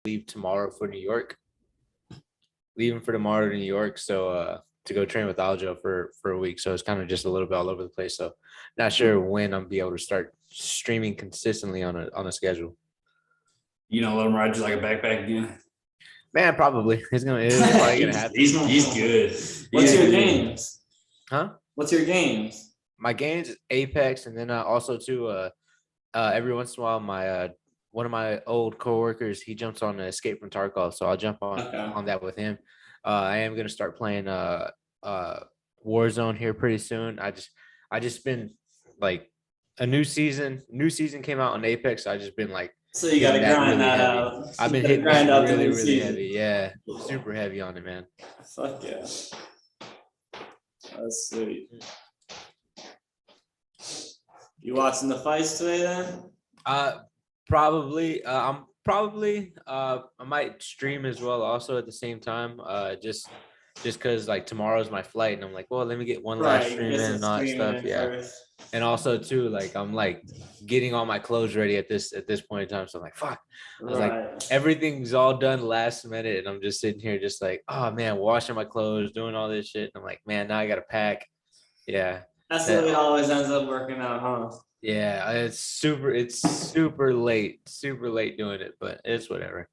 leave tomorrow for New York. Leaving for tomorrow to New York, so to go train with Aljo for a week. So it's kind of just a little bit all over the place. So not sure when I'm be able to start streaming consistently on a schedule. You know, let him ride you like a backpack again. Man, probably it's probably gonna happen. He's good. What's your games? Huh? What's your games? My games is Apex, and then also too every once in a while my one of my old coworkers, he jumps on Escape from Tarkov, so I'll jump on that with him. I am gonna start playing Warzone here pretty soon. I just been like a new season came out on Apex. So I just been like, so you gotta grind really that heavy. out. I've been hitting grind out really heavy. Yeah, super heavy on it, man. Fuck yeah, that's sweet. You watching the fights today then? Probably. I might stream as well also at the same time. Just because like tomorrow's my flight, and I'm like, well, let me get one last stream in and all that stuff. Yeah. First. And also too, like I'm like getting all my clothes ready at this point in time. So I'm like, fuck. I was like, everything's all done last minute, and I'm just sitting here just like, oh man, washing my clothes, doing all this shit. And I'm like, man, now I gotta pack. Yeah. That's what it always ends up working out, huh? Yeah, it's super late doing it, but it's whatever.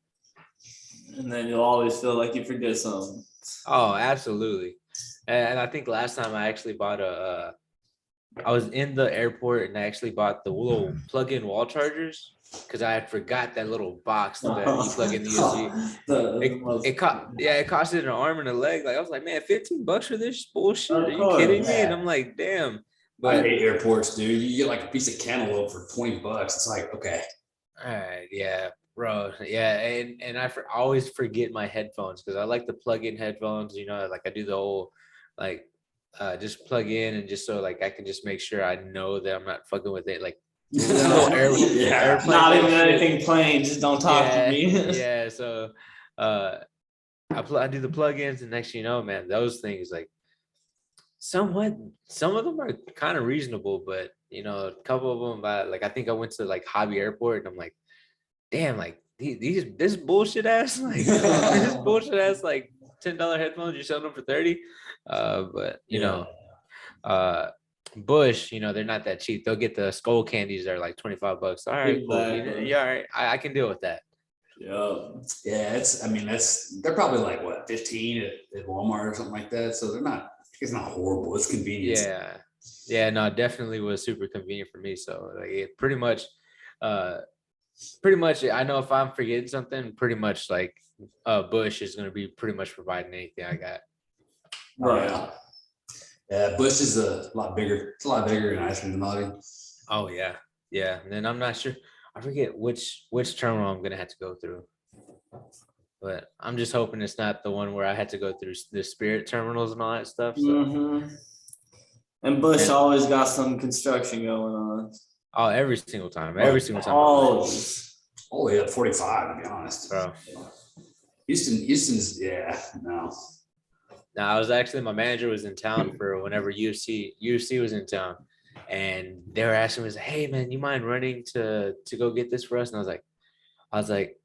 And then you'll always feel like you forget something. Oh, absolutely. And I think last time I actually bought I was in the airport and I actually bought the little plug-in wall chargers because I had forgot that little box that you plug in the USB. It costed an arm and a leg. Like I was like, man, $15 for this bullshit? Are you kidding me? And I'm like, damn. But I hate airports, dude. You get like a piece of cantaloupe for $20. It's like, okay. All right, yeah, bro. Yeah, and I always forget my headphones because I like to plug in headphones, you know, like I do the whole like just plug in and just so like I can just make sure I know that I'm not fucking with it. Like not even anything playing, just don't talk to me. Yeah, so I do the plugins, and next you know, man, those things like some of them are kind of reasonable, but you know, a couple of them like I think I went to like Hobby Airport and I'm like, damn, like this bullshit ass like this bullshit ass like $10 headphones you're selling them for 30. But you know, Bush, you know, they're not that cheap. They'll get the skull candies that are like $25. All right, cool. Yeah, all right. I can deal with that. Yeah, they're probably like what 15 at Walmart or something like that. So it's not horrible. It's convenient. Yeah, no, it definitely was super convenient for me. So like it pretty much I know if I'm forgetting something, pretty much like Bush is going to be pretty much providing anything I got. Right. Yeah, Bush is a lot bigger. It's a lot bigger and nicer than Hobby. Oh yeah. And then I'm not sure. I forget which terminal I'm going to have to go through. But I'm just hoping it's not the one where I had to go through the Spirit terminals and all that stuff. So. Mm-hmm. And Bush always got some construction going on. Oh, every single time. Always. All the way up 45, to be honest. Bro. Houston's, no. Now, I was actually, my manager was in town for whenever UFC was in town. And they were asking me, hey, man, you mind running to go get this for us? And I was like,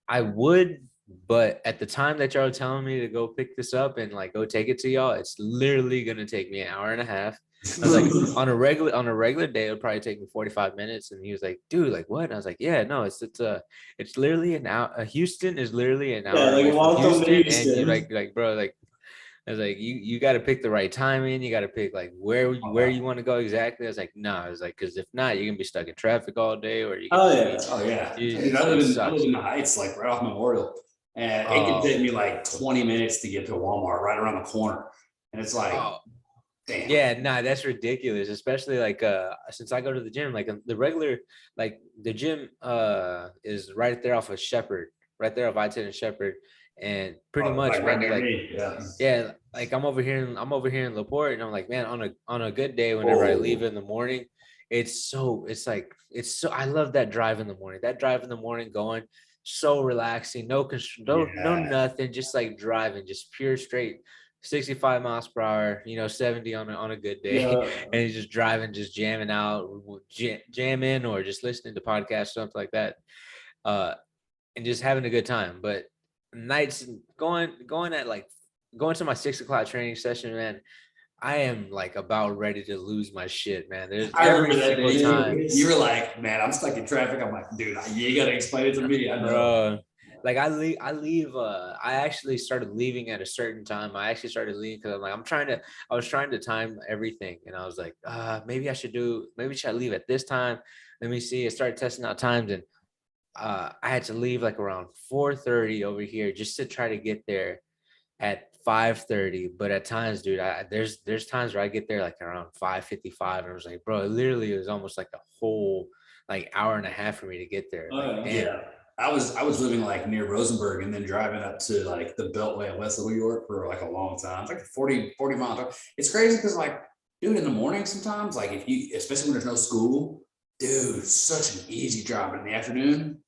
I would, but at the time that y'all are telling me to go pick this up and like go take it to y'all, it's literally gonna take me an hour and a half. I was like, on a regular day, it would probably take me 45 minutes. And he was like, dude, like what? And I was like, yeah, no, it's literally an hour. Houston is literally an hour away from Houston. And you like, bro, like, I was like, you got to pick the right timing. You got to pick like where you want to go exactly. I was like, no, I was like, because if not, you're gonna be stuck in traffic all day, or you. I live in the Heights, like right off Memorial, and it can take me like 20 minutes to get to Walmart right around the corner, and it's like, damn. Yeah, nah, that's ridiculous. Especially like since I go to the gym, like the regular, like the gym is right there off of Shepherd, right there off I-10 and Shepherd. And pretty much, like, man, like like I'm over here in LaPorte, and I'm like, man, on a good day, whenever I leave in the morning, I love that drive in the morning. That drive in the morning going so relaxing, no nothing, just like driving, just pure straight 65 miles per hour, 70 on a good day, and he's just driving, just jamming out, jamming, or just listening to podcasts, something like that. and just having a good time. But nights going to my 6 o'clock training session, man, I am like about ready to lose my shit, man. There's every single time. You were like, man, I'm stuck in traffic. I'm like, dude, you gotta explain it to me. I know. Bro, like I leave. I actually started leaving at a certain time. I actually started leaving because I'm like, I was trying to time everything, and I was like, maybe should I leave at this time? Let me see. I started testing out times, and I had to leave like around 4:30 over here just to try to get there at 5:30. But at times, dude, there's times where I get there like around 5:55, and I was like, bro, it literally was almost like a whole like hour and a half for me to get there. Like, damn. Yeah. I was living like near Rosenberg and then driving up to like the Beltway of West New York for like a long time. It's like 40 miles. It's crazy because like, dude, in the morning sometimes, like if you, especially when there's no school, dude, such an easy drive. In the afternoon,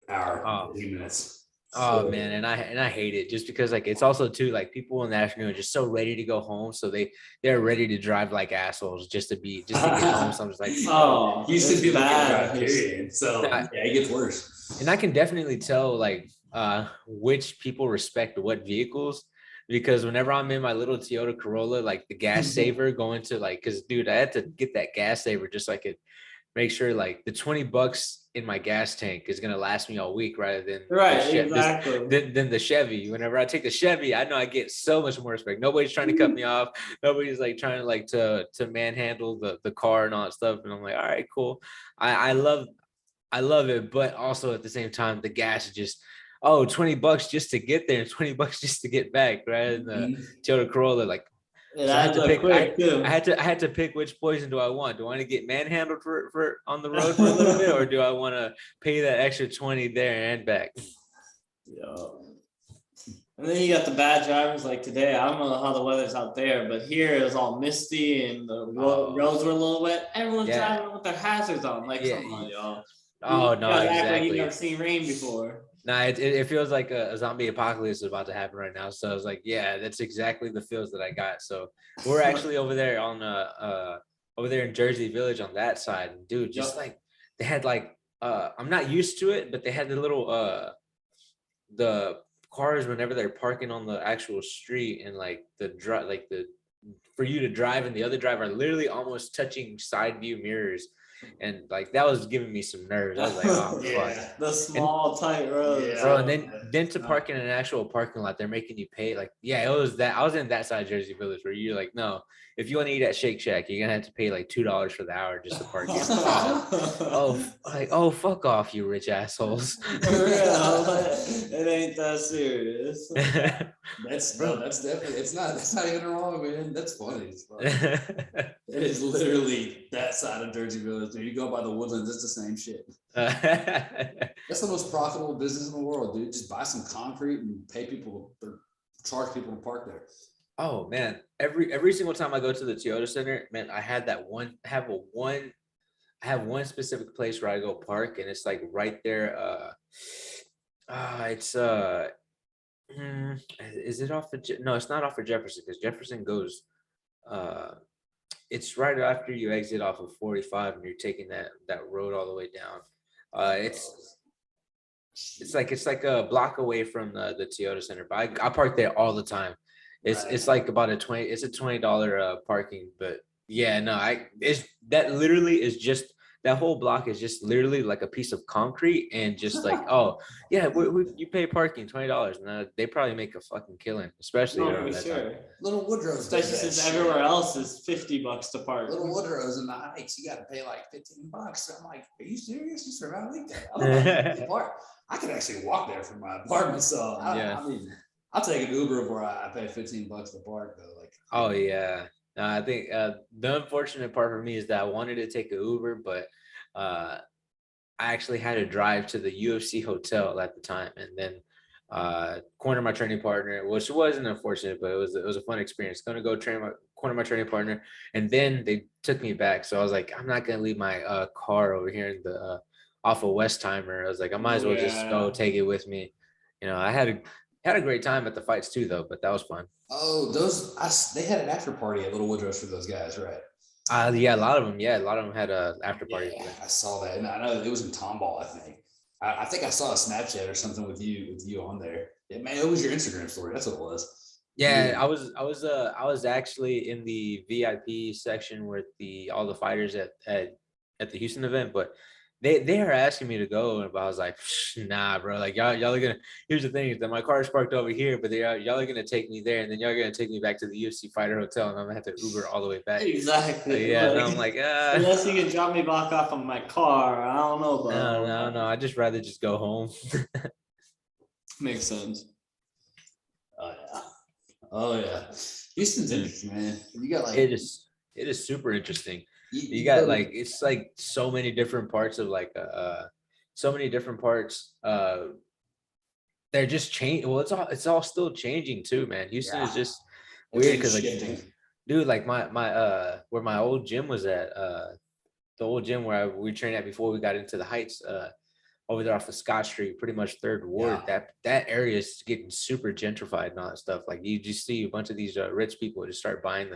hour, 15 minutes. Oh man, and I hate it just because like it's also too like people in the afternoon are just so ready to go home, so they're ready to drive like assholes just to get home. So I'm just like, used to be bad. Period. So yeah, it gets worse. And I can definitely tell like which people respect what vehicles, because whenever I'm in my little Toyota Corolla, like the gas saver going to like, because dude, I had to get that gas saver just so I could make sure like the $20 in my gas tank is gonna last me all week rather than than the Chevy. Whenever I take the Chevy, I know I get so much more respect. Nobody's trying to cut me off. Nobody's like trying to like to manhandle the car and all that stuff. And I'm like, all right, cool. I love it, but also at the same time, the gas is just $20 just to get there and $20 just to get back, right? And the Toyota Corolla, like. So I had to pick which poison do I want. Do I want to get manhandled for on the road for a little bit, or do I want to pay that extra 20 there and back? Yeah. And then you got the bad drivers like today. I don't know how the weather's out there, but here it was all misty and the roads were a little wet. Everyone's driving with their hazards on. Like, come on, y'all. Oh, no, exactly. Act like you've never seen rain before. Nah, it feels like a zombie apocalypse is about to happen right now. So I was like, yeah, that's exactly the feels that I got. So we're actually over there on over there in Jersey Village on that side. And dude, just like they had like I'm not used to it, but they had the little the cars whenever they're parking on the actual street, and like for you to drive and the other driver are literally almost touching side view mirrors. And like that was giving me some nerves. I was like, oh fuck. The small tight roads. Bro, and then to park in an actual parking lot, they're making you pay. Like, yeah, it was that. I was in that side of Jersey Village where you're like, no, if you want to eat at Shake Shack, you're gonna have to pay like $2 for the hour just to park in. Fuck off, you rich assholes. It ain't that serious. That's definitely that's not even wrong, man. That's funny. It's funny. It is literally that side of Jersey Village. Dude, you go by the Woodlands, it's the same shit. That's the most profitable business in the world, dude. Just buy some concrete and pay people or charge people to park there. Oh man, every single time I go to the Toyota Center, man, I have one specific place where I go park, and it's like right there. It's is it off of? No, it's not off of Jefferson, because Jefferson goes. It's right after you exit off of 45 and you're taking that road all the way down. It's like a block away from the Toyota Center, but I park there all the time. It's like about a $20 parking, but yeah, no, that literally is just. That whole block is just literally like a piece of concrete, and just like, oh yeah, you pay parking $20, and they probably make a fucking killing, especially Little Woodrow's, especially since everywhere else is $50 to park. Little Woodrow's in the Heights, you got to pay like $15. So I'm like, are you serious? Just for about a week there? I don't know. Park. I could actually walk there from my apartment, so I mean, I'll take an Uber before I pay $15 to park though. Like, oh yeah. I think the unfortunate part for me is that I wanted to take an Uber, but I actually had to drive to the UFC hotel at the time, and then corner my training partner, which wasn't unfortunate, but it was a fun experience. Going to go corner my training partner, and then they took me back. So I was like, I'm not gonna leave my car over here in the off of Westheimer. I was like, I might as well just go take it with me. You know, I had a great time at the fights too, though, but that was fun. Oh, they had an after party at Little Woodrow's for those guys, right? Yeah, a lot of them had a after party. Yeah, I saw that, and I know it was in Tomball, I think. I think I saw a Snapchat or something with you on there. Yeah, man, it was your Instagram story. That's what it was. Yeah, I was actually in the VIP section with all the fighters at the Houston event, but they are asking me to go, but I was like, nah, bro. Like y'all are gonna. Here's the thing: is that my car is parked over here, but y'all are gonna take me there, and then y'all are gonna take me back to the UFC Fighter Hotel, and I'm gonna have to Uber all the way back. Exactly. Yeah, and I'm like, unless you can drop me back off on my car, I don't know about. No. I just rather just go home. Makes sense. Oh yeah. Houston's interesting, man. You got like it is super interesting. You got like it's like so many different parts of like so many different parts. They're just changing. Well, it's all still changing too, man. Houston is just weird because like, dude, like my where my old gym was at, the old gym where we trained at before we got into the Heights, over there off of Scott Street, pretty much Third Ward. Yeah. That area is getting super gentrified and all that stuff. Like you just see a bunch of these rich people just start buying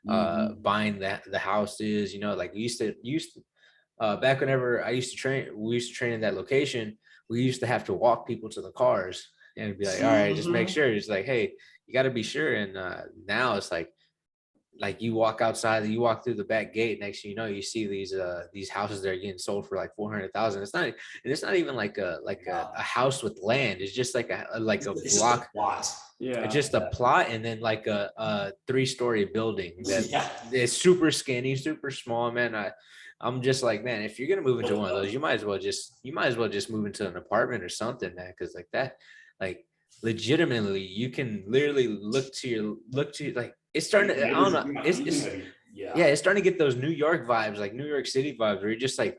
the houses. You know, like we used to back whenever we used to train in that location. We used to have to walk people to the cars and it'd be like, all right, just make sure. It's like, hey, you got to be sure. And now it's like you walk outside, you walk through the back gate. Next thing you know, you see these houses that are getting sold for like 400,000. It's not even like a house with land. It's just like a block. Yeah, it's just a plot, and then like a 3-story building that is super skinny, super small. Man, I'm just like, man, if you're gonna move into one of those, you might as well just move into an apartment or something, man. Because like that, like legitimately, you can literally look to like. It's starting to, I don't know. It's starting to get those New York vibes, like New York City vibes, where you're just like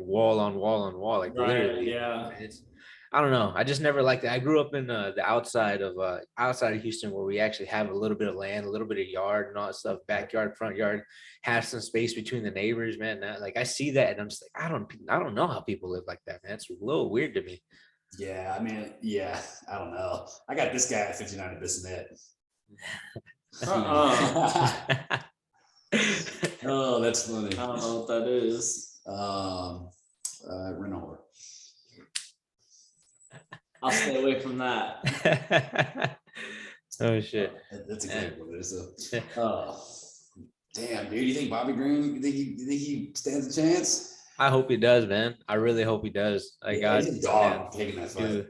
wall on wall on wall, like literally. Yeah. I don't know. I just never liked it. I grew up in the outside of Houston, where we actually have a little bit of land, a little bit of yard and all that stuff, backyard, front yard, have some space between the neighbors, man. Like I see that, and I'm just like, I don't know how people live like that, man. It's a little weird to me. Yeah, I mean, I don't know. I got this guy at 59 at Bissonnette. Oh, that's funny. I don't know what that is. Renor. I'll stay away from that. Oh shit. That's exactly what it is. Damn, dude. You think Bobby Green? You think he stands a chance? I hope he does, man. I really hope he does. Like, he's a dog taking that fight.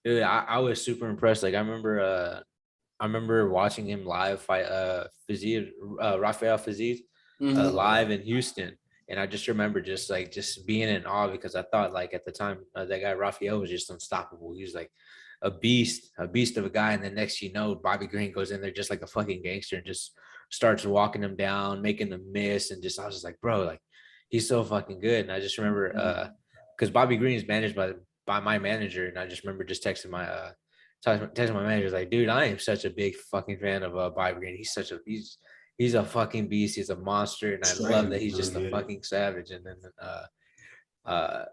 Dude, I was super impressed. Like I remember watching him live fight Rafael Fiziev live in Houston. And I just remember just being in awe, because I thought like at the time that guy Rafael was just unstoppable. He was like a beast of a guy. And then next you know, Bobby Green goes in there just like a fucking gangster and just starts walking him down, making them miss. And I was just like, bro, like he's so fucking good. And I just remember because Bobby Green is managed by my manager. And I just remember just texting my manager, like, dude, I am such a big fucking fan of Bobby Green. He's a fucking beast. He's a monster, and I love that he's just a fucking savage. And then I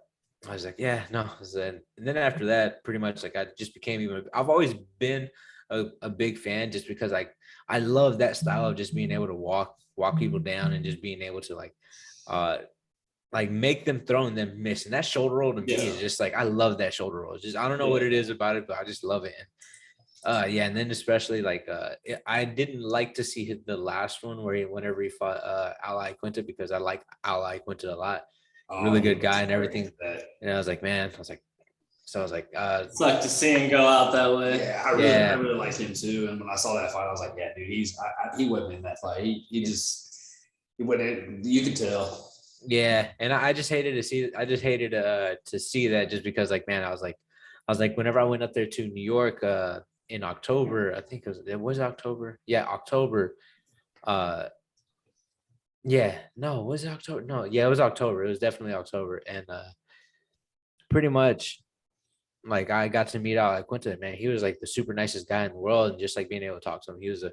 was like, yeah, no. And then after that, pretty much like I just became I've always been a big fan, just because I love that style of just being able to walk people down and just being able to like make them throw and then miss. And that shoulder roll to me is just like, I love that shoulder roll. It's just, I don't know what it is about it, but I just love it. And then especially like I didn't like to see the last one whenever he fought Ally Quinta, because I like Ally Quinta a lot. Really good guy and everything. And I was like, it's like to see him go out that way. Yeah, I really like him too. And when I saw that fight, I was like, yeah, dude, he wasn't in that fight. He went. You could tell. Yeah, and I just hated to see. To see that, just because, like, man, I was like, whenever I went up there to New York in October, I think it was October. Yeah, October. Was it October? No, yeah, it was October. It was definitely October, and pretty much, like, I got to meet out at Quinta. Man, he was like the super nicest guy in the world, and just like being able to talk to him, he was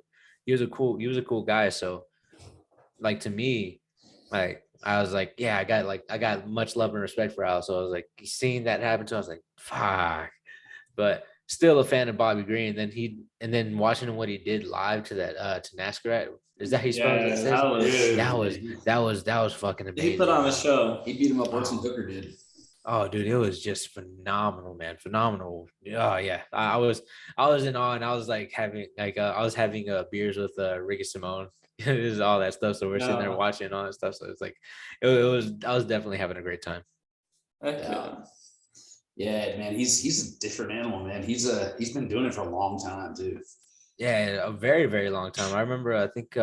a cool guy. So, like, to me, like, I was like, yeah, I got much love and respect for Al. So I was like, seeing that happen to him, I was like, fuck. But still a fan of Bobby Green. And then watching what he did live to that to NASCAR. Is that how you spell it? That was fucking amazing. He put on a show. He beat him up worse than Hooker did. Oh, dude, it was just phenomenal, man. Phenomenal. Oh, yeah. I was in awe, and I was like I was having beers with Ricky Simone. It was all that stuff. So we're sitting there Yeah. watching all that stuff. So it's like, it was. I was definitely having a great time. Okay. Yeah, man, he's a different animal, man. He's been doing it for a long time too. Yeah, a very, very long time. I remember. I think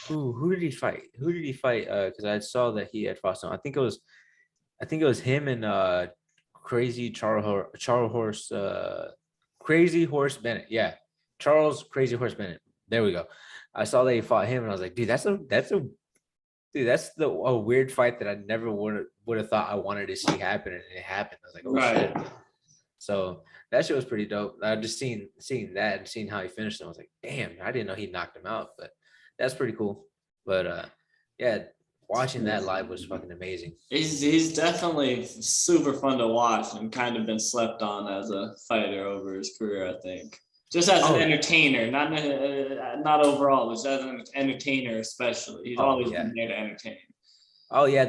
who did he fight? Who did he fight? Because I saw that he had fought someone. I think it was him and Crazy Charles Horse Crazy Horse Bennett. Yeah. Charles Crazy Horse Bennett. There we go. I saw that he fought him and I was like, dude, that's a weird fight that I never would have thought I wanted to see happen, and it happened. I was like, oh shit. So that shit was pretty dope. I just seeing that and seeing how he finished him. I was like, damn, I didn't know he knocked him out, but that's pretty cool. But yeah, watching that live was fucking amazing. He's definitely super fun to watch and kind of been slept on as a fighter over his career, I think. Just as an entertainer, not overall, but just as an entertainer especially. He's always been there to entertain. Oh yeah,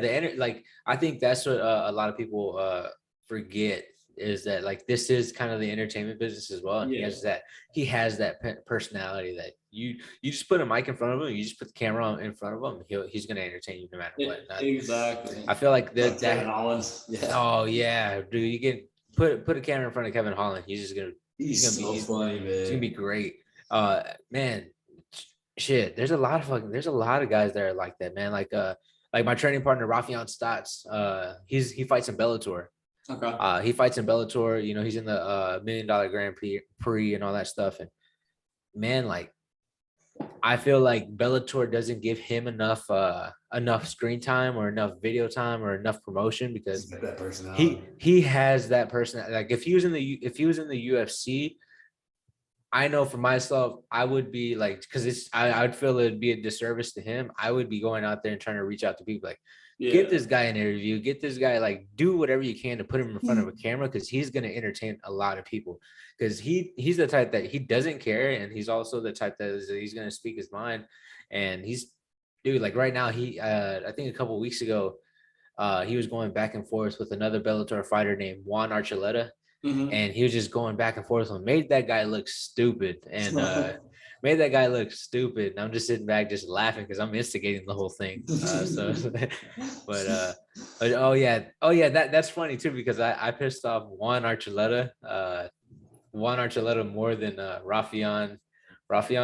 I think that's what a lot of people forget, is that like this is kind of the entertainment business as well. And he has that personality that you just put a mic in front of him, you just put the camera in front of him, he's gonna entertain you no matter what. Exactly. I feel like Kevin Holland. Yeah. Oh yeah, dude, you can put a camera in front of Kevin Holland. He's gonna so funny, man. He's gonna be great. Man, shit. There's a lot of guys that are like that, man. Like my training partner, Rafion Stotts. He fights in Bellator. Okay. He fights in Bellator. You know, he's in the $1 million Grand Prix and all that stuff. And man, like, I feel like Bellator doesn't give him enough screen time or enough video time or enough promotion, because that personality. he has that person. Like if he was in the UFC, I know for myself, I would be like, because I'd feel it'd be a disservice to him. I would be going out there and trying to reach out to people like, get this guy an interview, get this guy, like, do whatever you can to put him in front of a camera, because he's going to entertain a lot of people. Because he's the type that he doesn't care, and he's also the type that he's going to speak his mind. And dude, like right now, I think a couple of weeks ago, he was going back and forth with another Bellator fighter named Juan Archuleta. Mm-hmm. And he was just going back and forth and made that guy look stupid. And made that guy look stupid. And I'm just sitting back just laughing because I'm instigating the whole thing. But oh yeah, that's funny too, because I pissed off Juan Archuleta more than Rafion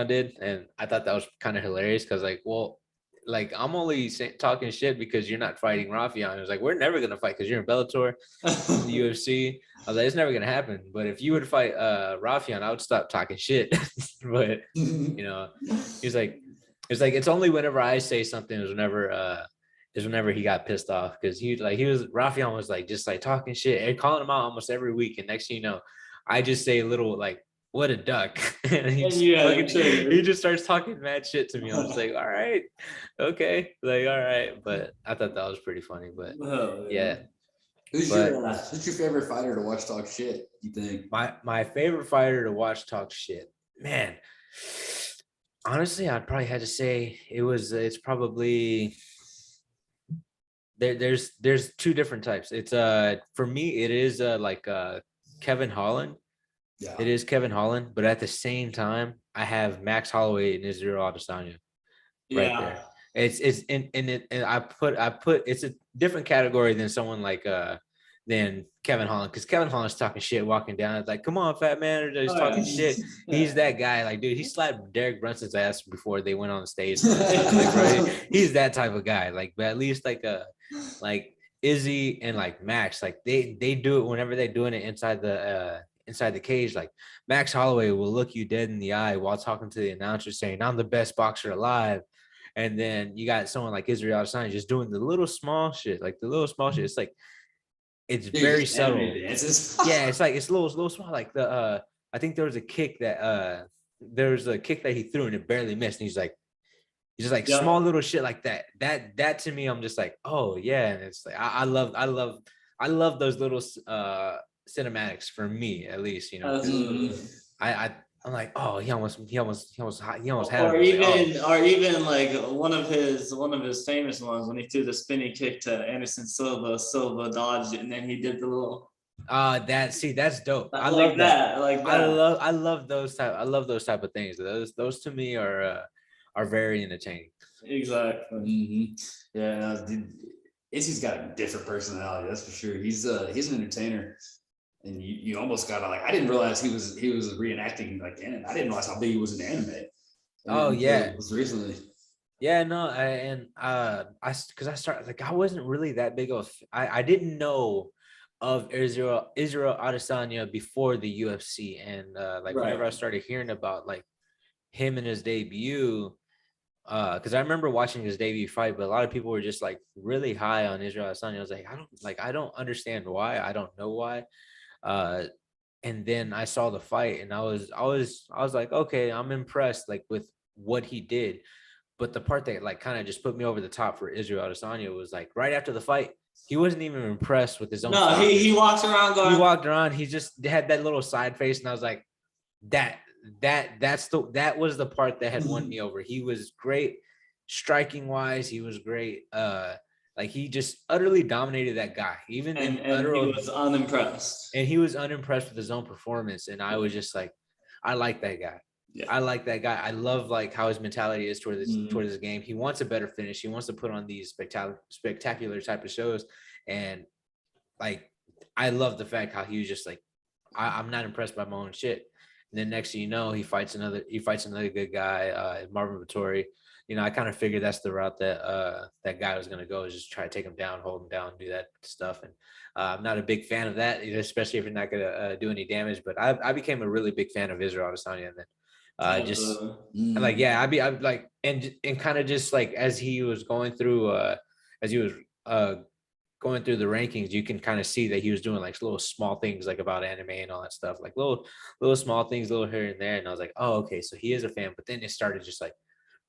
did, and I thought that was kind of hilarious, because like, well, like, I'm only talking shit because you're not fighting Rafion. It was like, we're never gonna fight because you're in Bellator, in the UFC. I was like, it's never gonna happen. But if you would fight Rafion, I would stop talking shit. But you know, it's like it's only whenever I say something is whenever he got pissed off, because Rafion was like just like talking shit and calling him out almost every week. And next thing you know, I just say a little like, what a duck. And he just starts talking mad shit to me. I was like, all right, okay, like, all right. But I thought that was pretty funny. But yeah. Who's your favorite fighter to watch talk shit, you think? My favorite fighter to watch talk shit, man, honestly, I'd probably have to say it's probably there's two different types. It's for me, it is Kevin Holland. Yeah. It is Kevin Holland, but at the same time, I have Max Holloway and Israel Adesanya right there. And I put it's a different category than someone like than Kevin Holland, because Kevin Holland's talking shit walking down. It's like, come on, fat man, he's talking shit. He's that guy. Like, dude, he slapped Derek Brunson's ass before they went on the stage. Like, right? He's that type of guy. Like, but at least like Izzy and like Max, like they do it whenever they're doing it inside the cage. Like, Max Holloway will look you dead in the eye while talking to the announcer saying, I'm the best boxer alive. And then you got someone like Israel Adesanya just doing the little small shit. It's like, it's very subtle. Yeah, it's like, it's little small. Like I think there was a kick that he threw and it barely missed. And he's just like small little shit like that. That to me, I'm just like, oh yeah. And it's like, I love those little cinematics, for me at least, you know. I I'm like, oh, he almost had Or him. even like one of his famous ones when he threw the spinning kick to Anderson Silva dodged it, and then he did the little. That's dope. I like love that. Like that. I love those type of things. Those to me are very entertaining. Exactly. Mm-hmm. Yeah, dude, Izzy's got a different personality, that's for sure. He's an entertainer, and you almost gotta like. I didn't realize he was reenacting like anime. I didn't realize how big he was in anime. Oh yeah, it was recently. Yeah, no, because I started like I wasn't really that big of I didn't know of Israel Adesanya before the UFC, and like whenever I started hearing about like him and his debut, because I remember watching his debut fight, but a lot of people were just like really high on Israel Adesanya. I was like, I don't understand why. I don't know why. Uh, and then I saw the fight, and I was like, okay, I'm impressed like with what he did. But the part that like kind of just put me over the top for Israel Adesanya was like right after the fight, he wasn't even impressed with his own. No, he walks around going. He walked around. He just had that little side face, and I was like, that was the part that had won me over. He was great, striking wise. He was great. Like he just utterly dominated that guy. He was unimpressed. And he was unimpressed with his own performance. And I was just like, I like that guy. Yeah. I like that guy. I love like how his mentality is toward this game. He wants a better finish. He wants to put on these spectacular type of shows. And like, I love the fact how he was just like, I'm not impressed by my own shit. And then next thing you know, he fights another good guy, Marvin Vettori. You know, I kind of figured that's the route that that guy was going to go, is just try to take him down, hold him down, do that stuff. And I'm not a big fan of that, especially if you're not going to do any damage. But I became a really big fan of Israel Adesanya, and then I'd like, and kind of just like as he was going through going through the rankings, you can kind of see that he was doing like little small things like about anime and all that stuff, like little small things, little here and there. And I was like, oh, okay, so he is a fan. But then it started just like,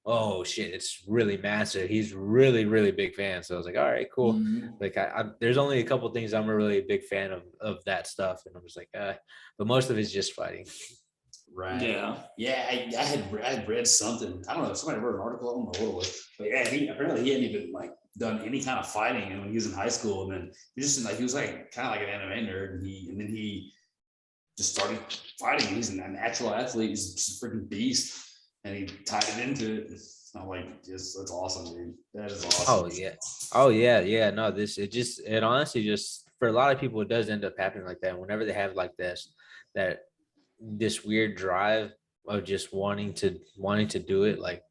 oh shit, it's really massive. He's really, really big fan. So I was like, all right, cool. Mm-hmm. Like there's only a couple things I'm a really big fan of that stuff. And I'm just like, but most of it's just fighting. Right. Yeah. I had read something. I don't know. Somebody wrote an article. I don't know what it was. But yeah, he hadn't even like done any kind of fighting when he was in high school. And then he was like kind of like an anime nerd. And then he just started fighting. He's a natural athlete. He's just a freaking beast. And he tied it into it. I'm like, that's awesome, dude. That is awesome. Oh yeah. No, it honestly just, for a lot of people, it does end up happening like that. Whenever they have like this weird drive of just wanting to do it, like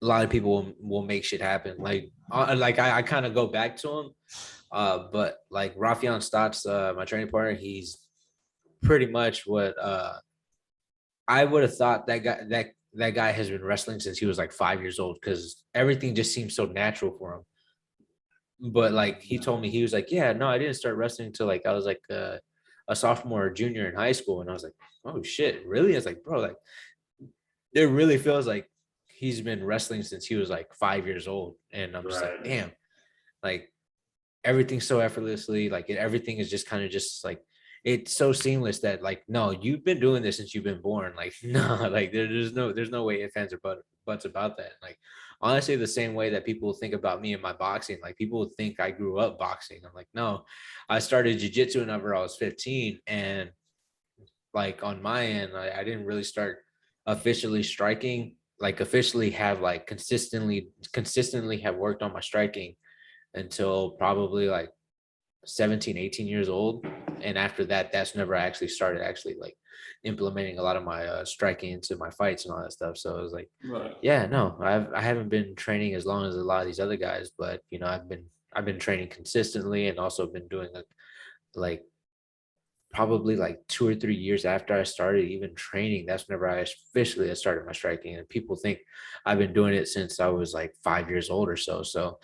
a lot of people will make shit happen. Like I kind of go back to him, but like Rafion Stotts, my training partner, he's pretty much what I would have thought. That guy has been wrestling since he was like 5 years old, because everything just seems so natural for him. But like he told me, he was like, yeah, no, I didn't start wrestling until like I was like a sophomore or junior in high school. And I was like, oh shit, really? I was like, bro, like it really feels like he's been wrestling since he was like 5 years old. And I'm just like, damn, like everything's so effortlessly, like everything is just kind of just like, it's so seamless that like, no, you've been doing this since you've been born. Like, no, like there's no way ifs, ands, or buts about that. Like, honestly, the same way that people think about me and my boxing, like people think I grew up boxing. I'm like, no, I started jiu-jitsu whenever I was 15. And like on my end, I didn't really start officially striking, like officially have like consistently have worked on my striking until probably like 17, 18 years old. And after that, that's never I actually started like implementing a lot of my striking into my fights and all that stuff. So I was like, yeah, no, I haven't been training as long as a lot of these other guys, but you know, I've been training consistently, and also been doing like probably like 2 or 3 years after I started even training, that's whenever I officially started my striking. And people think I've been doing it since I was like 5 years old or so. So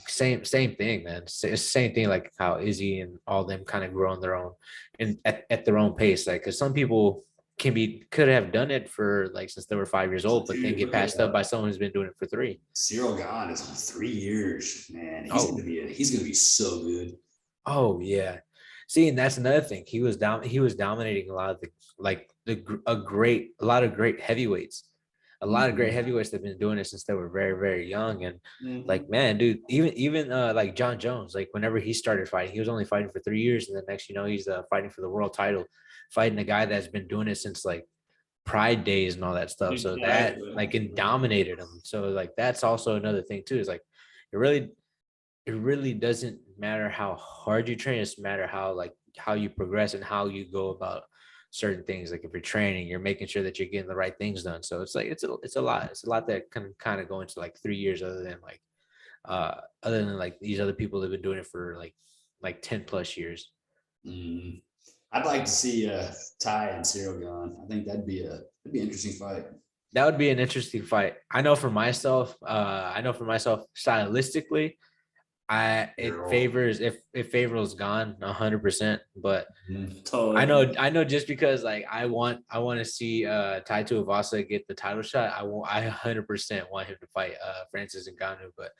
same thing, man. It's the same thing, like how Izzy and all them kind of grow on their own and at their own pace. Like, because some people could have done it for like since they were 5 years old, but then get passed up by someone who's been doing it for 3. Cyril Gahn is on 3 years, man. He's gonna be so good. Oh yeah. See, and that's another thing. He was dominating a lot of a lot of great heavyweights. A lot of great heavyweights that have been doing it since they were very, very young. And like, man, dude, even like John Jones, like whenever he started fighting, he was only fighting for 3 years. And then next, he's fighting for the world title, fighting a guy that's been doing it since like Pride days and all that stuff. So that like and dominated him. So like, that's also another thing too, is like, it really doesn't matter how hard you train. It's matter how you progress and how you go about certain things. Like if you're training, you're making sure that you're getting the right things done. So it's like it's a lot that can kind of go into like 3 years, other than like these other people that have been doing it for like 10 plus years. I'd like to see Ty and Cyril gone. I think that'd be an interesting fight. That would be an interesting fight. I know for myself stylistically, it favors if Favoral's gone 100%, but totally. I know just because like I want to see Tai Tuivasa get the title shot. I 100% want him to fight Francis Ngannou, but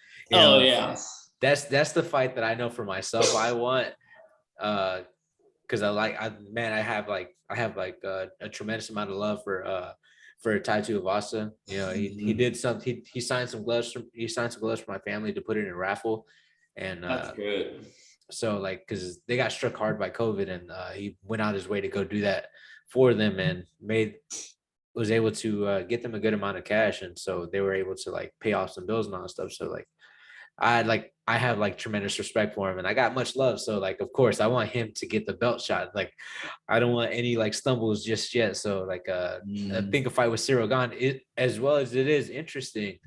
that's the fight that I know for myself I want, because I have a tremendous amount of love for Tai Tuivasa. You know, he did something. He signed some gloves for my family to put in a raffle. And that's good. So like, because they got struck hard by COVID, and he went out his way to go do that for them, and was able to get them a good amount of cash, and so they were able to like pay off some bills and all that stuff. So like, I have like tremendous respect for him, and I got much love. So like, of course, I want him to get the belt shot. Like, I don't want any like stumbles just yet. So like, I think a fight with Cyril Gane, as well as it is interesting.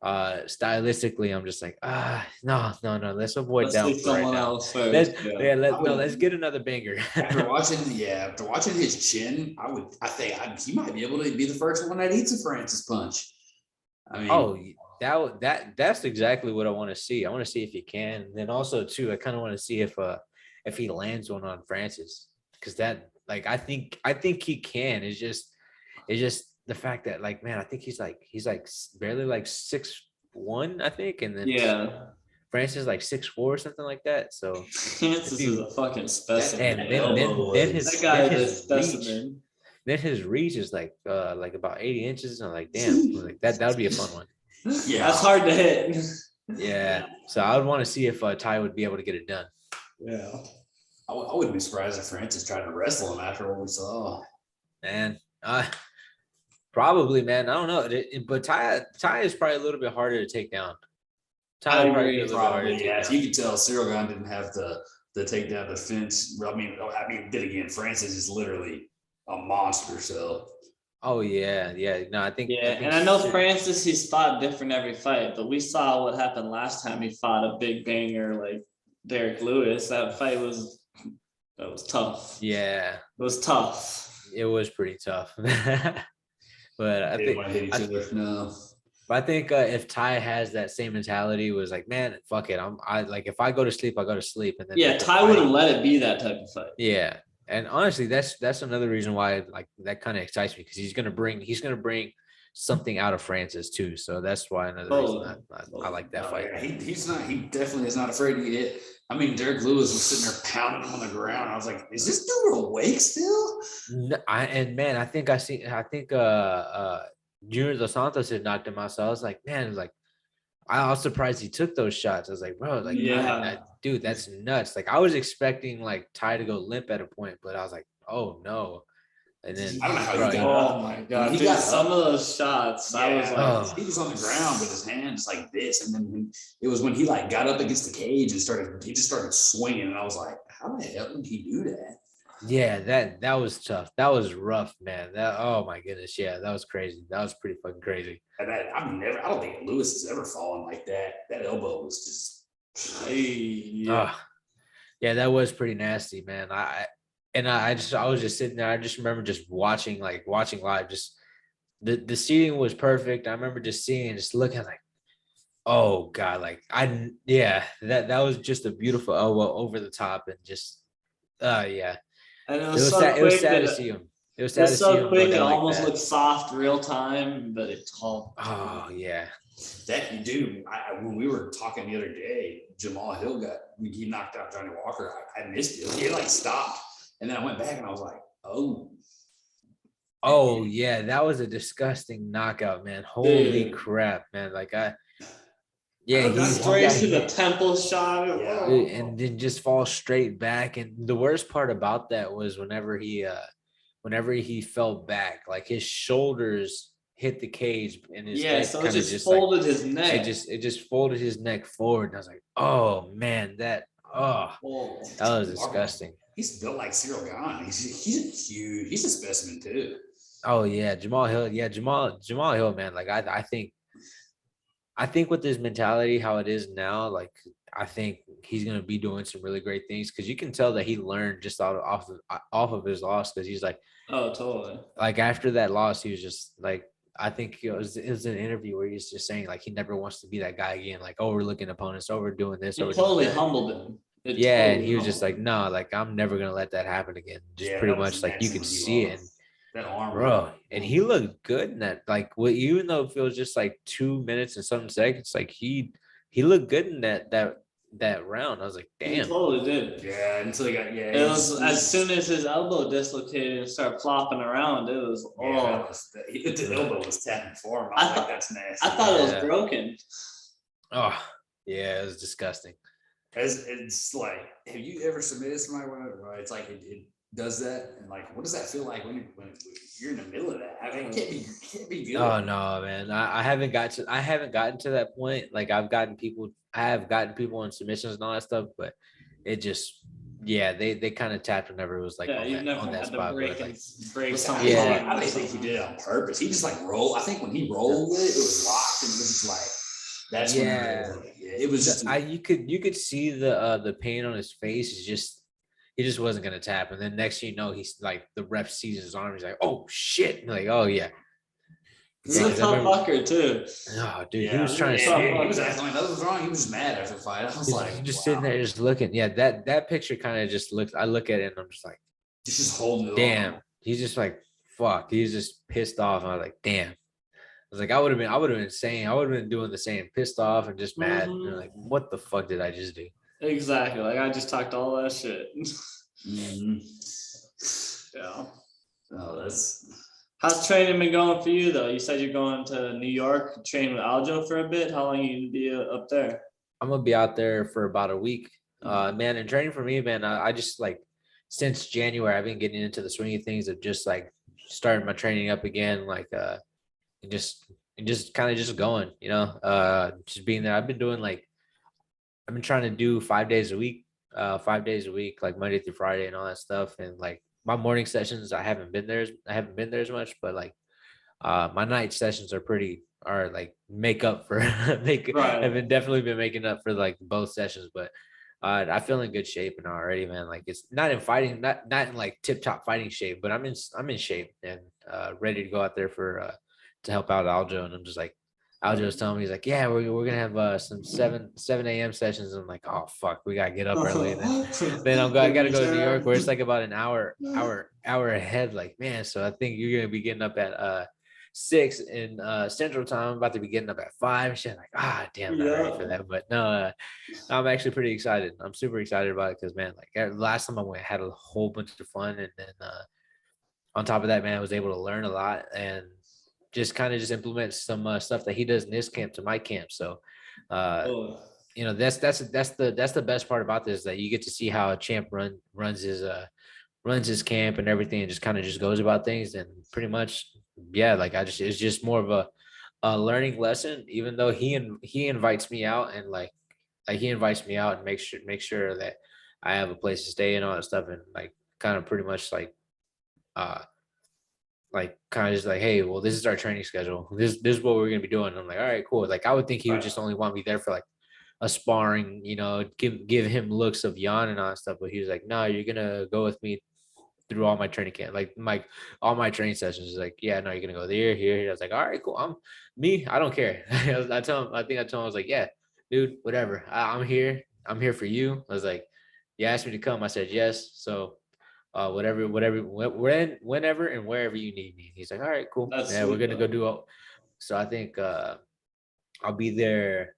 Stylistically, I'm just like, no, let's avoid that right now. Let's get another banger. after watching his chin, I think he might be able to be the first one that eats a Francis punch. I mean, that's exactly what I want to see. I want to see if he can. And then also too, I kind of want to see if he lands one on Francis, because that, like, I think he can. It's just the fact that, like, man, I think he's barely like 6'1", I think, and then Francis is like 6'4" or something like that. So Francis is a fucking specimen. Then his reach is like about 80 inches. And I'm like, damn, like that would be a fun one. Yeah, that's hard to hit. Yeah, so I would want to see if Ty would be able to get it done. Yeah, I wouldn't be surprised if Francis tried to wrestle him after what we saw. Man, probably, man. I don't know, but Ty is probably a little bit harder to take down. Ty probably, yeah. You can tell Cyril Gane didn't have the takedown defense. I mean, then again, Francis is literally a monster. So. Oh yeah. No, I think. Yeah, and I know Francis, he's fought different every fight, but we saw what happened last time he fought a big banger like Derek Lewis. That fight was tough. Yeah, it was tough. It was pretty tough. But I think if Ty has that same mentality, was like, man, fuck it. If I go to sleep, I go to sleep. And then Ty wouldn't let it be that type of fight. Yeah. And honestly, that's another reason why like that kind of excites me, because he's gonna bring something out of Francis too. So that's why another reason I like that fight. Yeah. He definitely is not afraid to get hit. I mean, Derek Lewis was sitting there pounding him on the ground. I was like, is this dude awake still? I think Junior Dos Santos had knocked him out. So I was like, man, like, I was surprised he took those shots. I was like, bro, like, dude, that's nuts. Like, I was expecting like Ty to go limp at a point, but I was like, oh no. And then I don't know how he got. Oh my god! He got some of those shots. I was like, he was on the ground with his hands like this, and then it was when he like got up against the cage and he just started swinging, and I was like, how the hell did he do that? Yeah, that was tough. That was rough, man. Oh my goodness, yeah, that was crazy. That was pretty fucking crazy. And I don't think Lewis has ever fallen like that. That elbow was just. Yeah, that was pretty nasty, man. I was just sitting there. I just remember just watching live. Just the seating was perfect. I remember just seeing and just looking like, oh god, like that was just a beautiful elbow over the top, and just yeah. And it was sad to see him. It was sad to see him. Quick, it almost looked soft real time, but it's all. Oh yeah, That dude, when we were talking the other day, Jamal Hill he knocked out Johnny Walker. I missed it. He like stopped, and then I went back and I was like, oh yeah, that was a disgusting knockout, man. Holy crap, man! Like straight to the temple shot, and then just fall straight back. And the worst part about that was whenever he fell back, like his shoulders hit the cage and his neck so it just folded his neck. It just folded his neck forward. And I was like, oh man, that was disgusting. He's built like Cyril Gane. He's huge. He's a specimen too. Oh yeah, Jamal Hill. Yeah, Jamal Hill, man. Like I think with his mentality, how it is now, like I think he's gonna be doing some really great things because you can tell that he learned just off of his loss because he's like, oh totally. Like after that loss, he was just like, I think it was an interview where he's just saying like he never wants to be that guy again, like overlooking opponents, overdoing this. It totally humbled him. And he was just like, no, like I'm never gonna let that happen again. Just pretty much like you could see it. That arm, bro, and he looked good in that. Like, even though it feels just like 2 minutes and some seconds, like he looked good in that round. I was like, damn, he totally did. Yeah, until he got It was as soon as his elbow dislocated and started flopping around. It was the elbow was tapping for him. I was like, that's nasty. I thought it was broken. Oh yeah, it was disgusting. It's like, have you ever submitted somebody where it's like it does that, and like what does that feel like when you're in the middle of that? I mean, it can't be good. Oh no, man. I haven't gotten to that point. Like I have gotten people in submissions and all that stuff, but it just they kind of tapped whenever it was like on that spot. Break something. I didn't think he did it on purpose. He just like rolled. I think when he rolled it was locked and it was just like that's when it was just you could see the pain on his face. He just wasn't gonna tap, and then next thing you know, he's like the ref sees his arm. He's like, "Oh shit!" And like, "Oh yeah." He's a tough fucker too. Oh, dude, he was trying to. He was acting like nothing was wrong. He was just mad after the fight. I was like, just sitting there, just looking. Yeah, that picture kind of just looks. I look at it and I'm just like, just holding it. Damn, he's just like, fuck. He's just pissed off. And I was like, damn. I was like, I would have been saying, I would have been doing the same, pissed off and just mad. Mm-hmm. And like, what the fuck did I just do? Exactly. Like I just talked all that shit. Mm-hmm. Yeah. Oh, how's training been going for you though? You said you're going to New York to train with Aljo for a bit. How long are you gonna be up there? I'm gonna be out there for about a week. Man, and training for me, man, I just like since January I've been getting into the swing of things of just like starting my training up again, like and just kind of just going, you know, just being there. I've been trying to do 5 days a week, like Monday through Friday and all that stuff. And like my morning sessions, I haven't been there as much, but like my night sessions are like make up for I've been definitely been making up for like both sessions. But I feel in good shape and already, man. Like it's not in fighting, not in like tip top fighting shape, but I'm in shape and ready to go out there to help out Aljo. And I'm just like, Aljo was telling me, he's like, yeah, we're gonna have some 7 a.m. sessions. And I'm like, oh fuck, we gotta get up early. Then I gotta go to New York, where it's like about an hour ahead. Like, man, so I think you're gonna be getting up at 6 in Central Time. I'm about to be getting up at 5. Shit, like, damn, not ready for that. But no, I'm actually pretty excited. I'm super excited about it because, man, like last time I went, I had a whole bunch of fun, and then on top of that, man, I was able to learn a lot and just kind of just implement some stuff that he does in his camp to my camp. So, you know, that's the best part about this, that you get to see how a champ runs his camp and everything, and just kind of just goes about things. And pretty much, yeah, like it's just more of a learning lesson, even though he invites me out and like he invites me out and make sure that I have a place to stay and all that stuff. And like kind of pretty much like kind of just like, hey, well, this is our training schedule. This is what we're gonna be doing. And I'm like, all right, cool. Like I would think he would just only want me there for like a sparring, you know, give him looks of Jan and all that stuff. But he was like, no, you're gonna go with me through all my training camp, like all my training sessions. He's like, yeah, no, you're gonna go there, here. I was like, all right, cool. I don't care. I told him, I was like, yeah, dude, whatever. I'm here for you. I was like, you asked me to come. I said yes. So whatever, whenever and wherever you need me. He's like, all right, cool. We're gonna go do all. So I think I'll be there.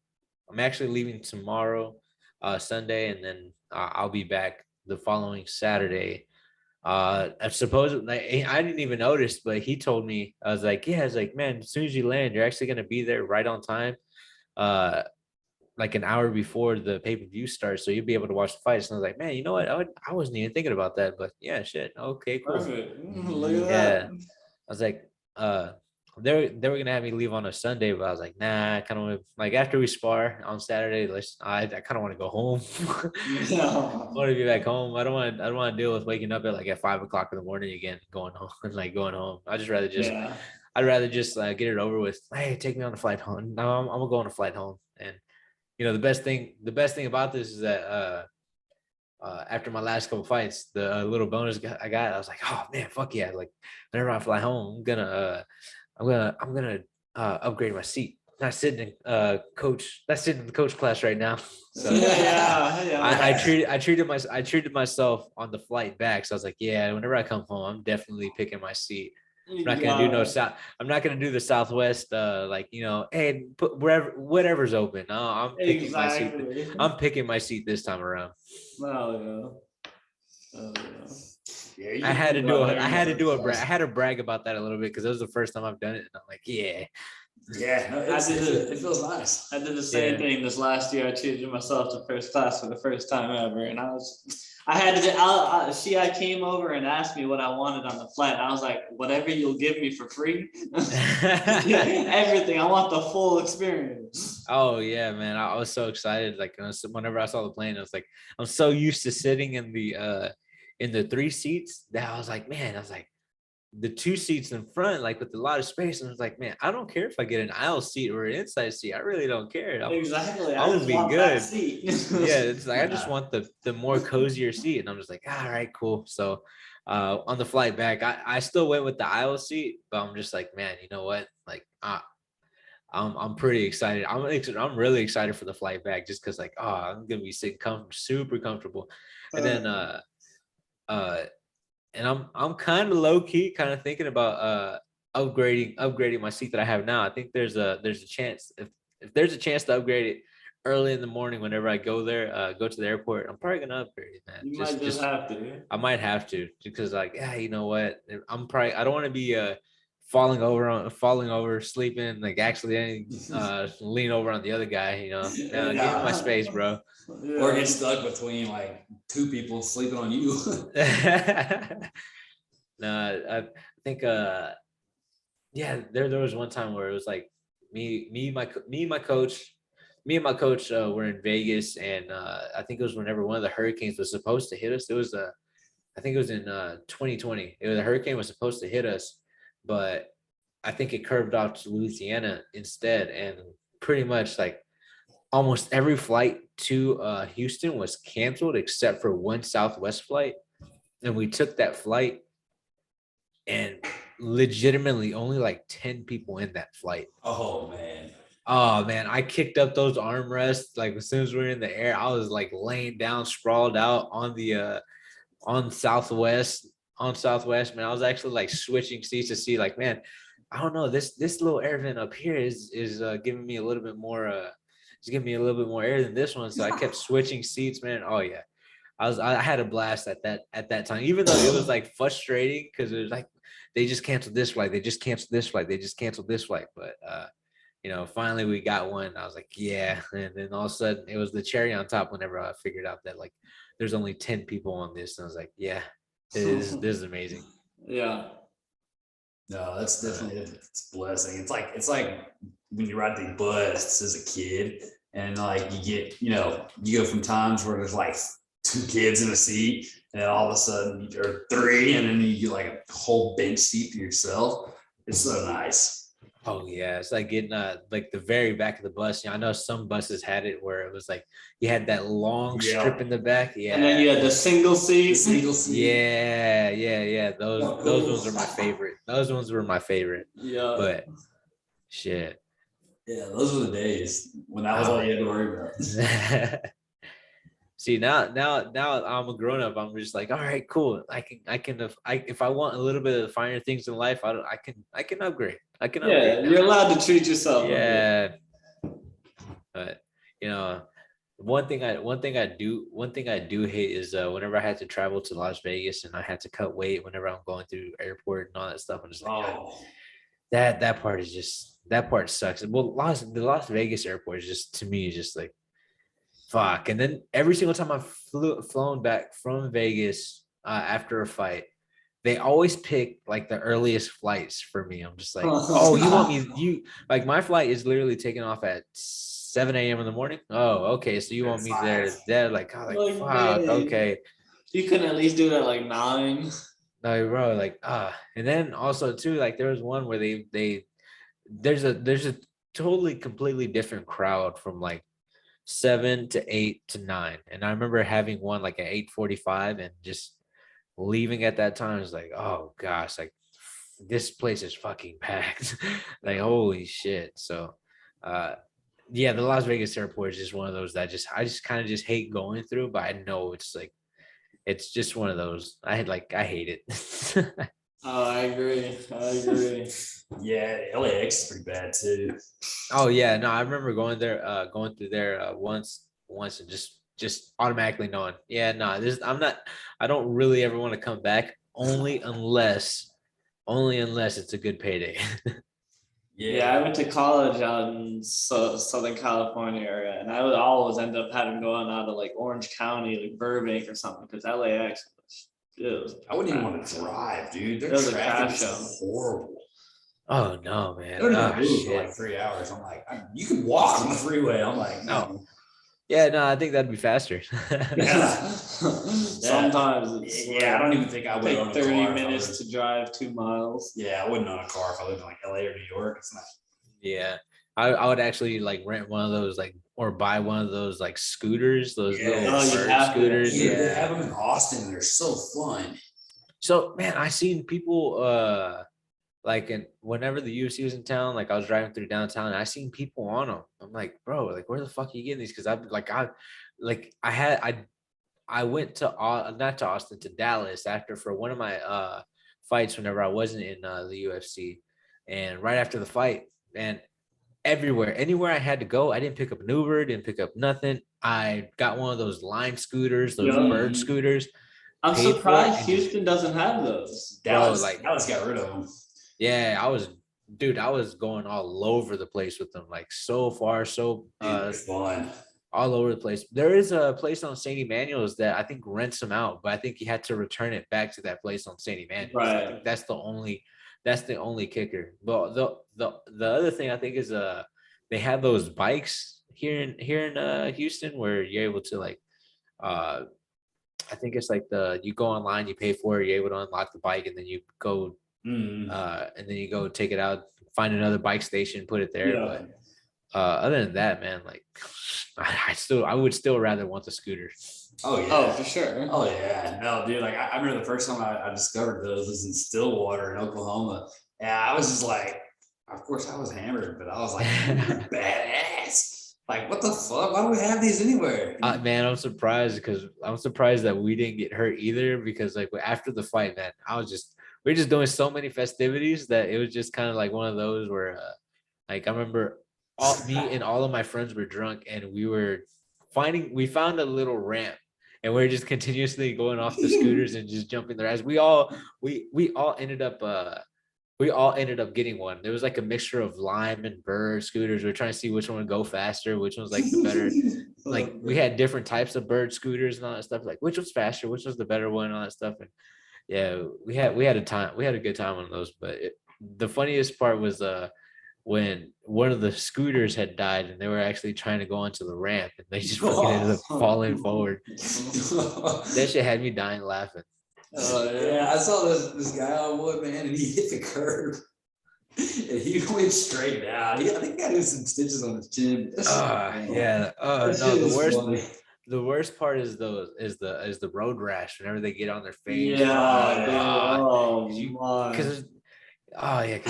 I'm actually leaving tomorrow, Sunday, and then I'll be back the following Saturday. I suppose like, I didn't even notice, but he told me. I was like, yeah, I was like, man, as soon as you land, you're actually gonna be there right on time. Like an hour before the pay-per-view starts, so you'll be able to watch the fights. And I was like, man, you know what? I wasn't even thinking about that, but yeah, shit. Okay, cool. Perfect. Look at Yeah. that. I was like, they were gonna have me leave on a Sunday, but I was like, nah, I kind of like after we spar on Saturday, I kind of want to go home. Yeah. I want to be back home. I don't want to deal with waking up at 5 o'clock in the morning again, going home and going home. Yeah. I'd rather just get it over with. Hey, take me on the flight home. No, I'm gonna go on a flight home. And the best thing about this is that after my last couple fights, the little bonus I got, I was like, oh man, fuck yeah! Like whenever I fly home, I'm gonna upgrade my seat. Not sitting in the coach class right now. So Yeah. I treated myself on the flight back. So I was like, yeah, whenever I come home, I'm definitely picking my seat. I'm not gonna do no south. I'm not gonna do the Southwest. Hey, put whatever's open. No, I'm picking my seat. I'm picking my seat this time around. Oh yeah. I had to brag about that a little bit because it was the first time I've done it, and I'm like, yeah. Yeah, no, it feels nice. I did the same thing this last year. I treated myself to first class for the first time ever, and I came over and asked me what I wanted on the flight. And I was like, whatever you'll give me for free, everything. I want the full experience. Oh yeah, man! I was so excited. Like whenever I saw the plane, I was like, I'm so used to sitting in the 3 seats that I was like, man, the 2 seats in front, like with a lot of space. And I was like, man, I don't care if I get an aisle seat or an inside seat. I really don't care. Exactly. I would be good. Yeah, it's like I just Yeah. want the more cozier seat. And I'm just like, all right, cool. So on the flight back, I still went with the aisle seat, but I'm just like, man, you know what? Like I'm pretty excited. I'm really excited for the flight back just because I'm gonna be sitting super comfortable. And then and I'm kind of low key kind of thinking about upgrading my seat that I have now. I think there's a chance if there's a chance to upgrade it early in the morning whenever I go to the airport, I'm probably gonna upgrade it, man. You might just have to. I might have to because you know what? I don't want to be falling over, sleeping, like actually lean over on the other guy, give me my space, bro. Yeah. Or get stuck between like 2 people sleeping on you. No, I think there was one time where it was like me and my coach were in Vegas, and I think it was whenever one of the hurricanes was supposed to hit us. It was I think it was in 2020. The hurricane was supposed to hit us, but I think it curved off to Louisiana instead, and pretty much like almost every flight to Houston was canceled except for one Southwest flight. And we took that flight, and legitimately only like 10 people in that flight. Oh man, I kicked up those armrests. Like as soon as we were in the air, I was like laying down, sprawled out on the on Southwest, man. I was actually like switching seats to see, like, man, I don't know, this little air vent up here is giving me a little bit more it's giving me a little bit more air than this one. So I kept switching seats, man. Oh yeah. I had a blast at that time, even though it was like frustrating because it was like they just canceled this flight, they just canceled this flight, they just canceled this flight. But finally we got one. I was like, yeah. And then all of a sudden it was the cherry on top whenever I figured out that like there's only 10 people on this. And I was like, yeah, this is amazing. Yeah. No, that's definitely it's a blessing. It's like when you ride the bus as a kid, and like you go from times where there's like 2 kids in a seat, and then all of a sudden you're 3, and then you get like a whole bench seat to yourself. It's so nice. Oh yeah, it's like getting like the very back of the bus. I know some buses had it where it was like you had that long strip in the back. Yeah. And then you had the single seat. Yeah. Those ones are my favorite. Those ones were my favorite. Yeah. But shit. Yeah, those were the days when that was all you had to worry about. See, now I'm a grown up. I'm just like, all right, cool. If I want a little bit of the finer things in life, I can upgrade. Yeah, you're allowed to treat yourself. Yeah. But you know, one thing I do hate is whenever I had to travel to Las Vegas and I had to cut weight whenever I'm going through airport and all that stuff. I'm just like, that part is just, that part sucks. Well, the Las Vegas airport is just, to me, is just like fuck. And then every single time I've flown back from Vegas after a fight, they always pick like the earliest flights for me. I'm just like, oh, you want me? You like my flight is literally taking off at 7 a.m. in the morning. Oh, okay. So you want me there? Like, oh, like fuck. Okay. You couldn't at least do that like 9. No, bro. Like, and then also too, like there was one where there's a totally completely different crowd from like 7 to 8 to 9, and I remember having one like at 8:45 and just leaving at that time. It's like, oh gosh, like this place is fucking packed. Like holy shit. So yeah, the Las Vegas airport is just one of those that I just kind of just hate going through, but I know it's like it's just one of those. I hate it. Oh, I agree. Yeah, LAX is pretty bad too. Oh yeah, no, I remember going through there once and just automatically knowing, yeah, no, I don't really ever want to come back, only unless it's a good payday. Yeah, I went to college out in Southern California area, and I would always end up having going out of like Orange County, like Burbank or something, because LAX I wouldn't even want to drive, dude. It was a traffic crash show. is horrible. Oh no, man. I don't even move for like 3 hours. I'm like, you can walk on the freeway. I'm like, no. Yeah, no, I think that'd be faster. Sometimes it's I don't even think I would take 30 minutes to drive 2 miles. Yeah, I wouldn't own a car if I lived in like LA or New York. It's not. Yeah, I would actually like rent one of those like or buy one of those like scooters, those little bird scooters. Yeah, they have them in Austin. They're so fun. So man, I seen people like, and whenever the UFC was in town, like I was driving through downtown and I seen people on them. I'm like, bro, like where the fuck are you getting these? Because I went to not to Austin, to Dallas for one of my fights whenever I wasn't in the UFC, and right after the fight, man, anywhere I had to go, I didn't pick up an Uber, didn't pick up nothing. I got one of those Lime scooters, those bird scooters. I'm surprised Houston doesn't have those. Dallas got rid of them. Yeah, I was going all over the place with them, like so far, fun. All over the place. There is a place on St. Emmanuel's that I think rents them out, but I think you had to return it back to that place on St. Emmanuel's. Right. I think that's the only kicker. But the other thing I think is they have those bikes here in Houston where you're able to like I think it's like you go online, you pay for it, you're able to unlock the bike, and then you go and then you go take it out, find another bike station, put it there. Yeah. But other than that, man, like I would still rather want the scooter. Oh yeah. Oh, for sure. Oh yeah. No, dude, like I remember the first time I discovered those was in Stillwater in Oklahoma. Yeah, I was just like, of course I was hammered, but I was like, badass. Like, what the fuck? Why do we have these anywhere? Man, I'm surprised that we didn't get hurt either, because like after the fight, man, we were just doing so many festivities that it was just kind of like one of those where like I remember me and all of my friends were drunk, and we found a little ramp, and we are just continuously going off the scooters and just jumping there. As we all ended up getting one. There was like a mixture of Lime and Bird scooters. We were trying to see which one would go faster, which one's like the better. Like we had different types of Bird scooters and all that stuff. Like which was faster, which was the better one, and all that stuff. And yeah, we had a good time on those. But the funniest part was when one of the scooters had died and they were actually trying to go onto the ramp, and they just fucking ended up falling forward. That shit had me dying laughing. Yeah, I saw this guy on one, man, and he hit the curb. And he went straight down. I think he had some stitches on his chin. Yeah. Oh no, the worst part is the road rash whenever they get on their face. Yeah. Because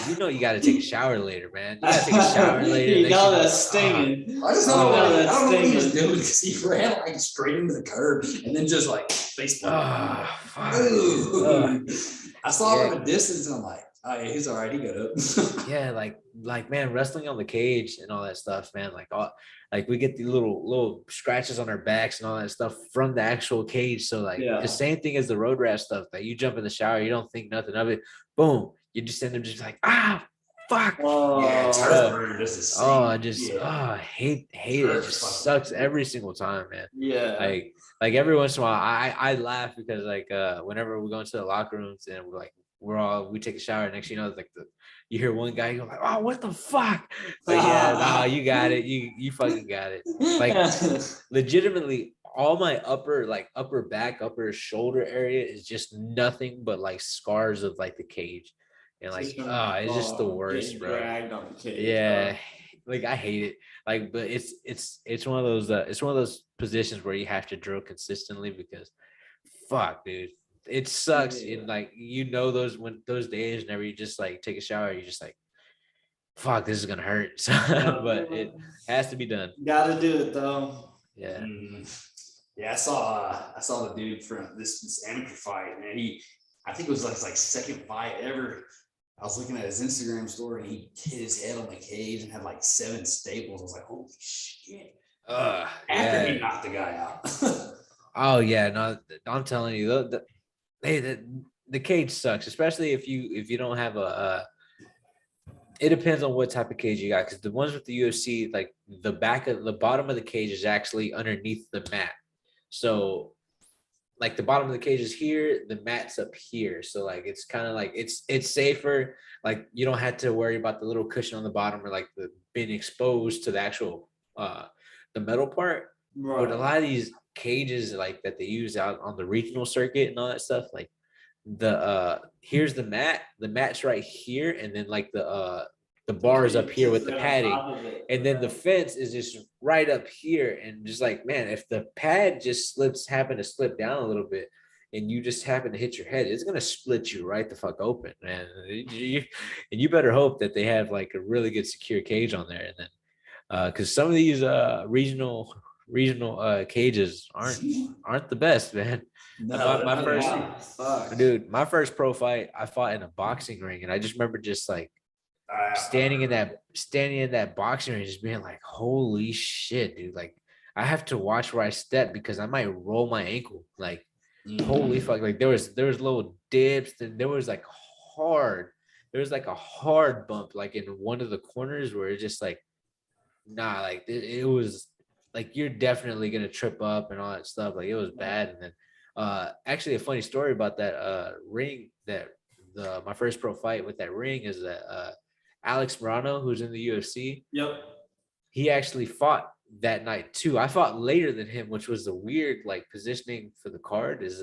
you got to take a shower later, man. You got to take a shower later. You know that's stinging. I just don't know what he was doing, because he ran like straight into the curb and then just like face planted. I saw him from a distance and I'm like, Oh yeah, he's all right. He got up. Yeah, like man, wrestling on the cage and all that stuff, man. Like we get the little scratches on our backs and all that stuff from the actual cage. So like the same thing as the road rash stuff. That you jump in the shower, you don't think nothing of it. Boom, you just end up just like fuck. Yeah, I hate it. It just sucks every single time, man. Yeah. Like every once in a while, I laugh because like whenever we go into the locker rooms and we take a shower, next thing you know, like you hear one guy go like, oh, what the fuck? Like, yeah, no, you got it. You fucking got it. Like legitimately all my upper back, upper shoulder area is just nothing but like scars of like the cage. And like, it's just the worst, bro. On the cage, yeah. Like I hate it. Like, but it's one of those positions where you have to drill consistently because fuck, dude. It sucks. And like those days whenever you just like take a shower, you're just like, fuck, this is gonna hurt. But it has to be done. Gotta do it though. Yeah. Yeah, I saw the dude from this amateur fight, man. I think it was like his second fight ever. I was looking at his Instagram story and he hit his head on the cage and had like 7 staples. I was like, holy shit. After he knocked the guy out. Oh yeah, no, I'm telling you, the cage sucks, especially if you don't have it depends on what type of cage you got, because the ones with the UFC, like the bottom of the cage is actually underneath the mat. So like the bottom of the cage is here, the mat's up here. So like it's kind of like it's safer. Like you don't have to worry about the little cushion on the bottom or like the being exposed to the actual the metal part. Right. But a lot of these cages like that they use out on the regional circuit and all that stuff, like here's the mat's right here, and then like the bars up here with the padding, and then the fence is just right up here. And just like, man, if the pad just happen to slip down a little bit and you just happen to hit your head, it's gonna split you right the fuck open, man. And you better hope that they have like a really good secure cage on there. And then because some of these regional cages aren't the best, man. No, my first pro fight, I fought in a boxing ring, and I just remember just like standing in that boxing ring, just being like, holy shit, dude. Like I have to watch where I step because I might roll my ankle. Like holy fuck. Like there was little dips, and there was like a hard bump like in one of the corners where it's just like, nah, like it was like you're definitely gonna trip up and all that stuff. Like it was bad. And then actually a funny story about that ring, that my first pro fight with that ring, is that Alex Morono, who's in the UFC, he actually fought that night too. I fought later than him, which was the weird like positioning for the card. Is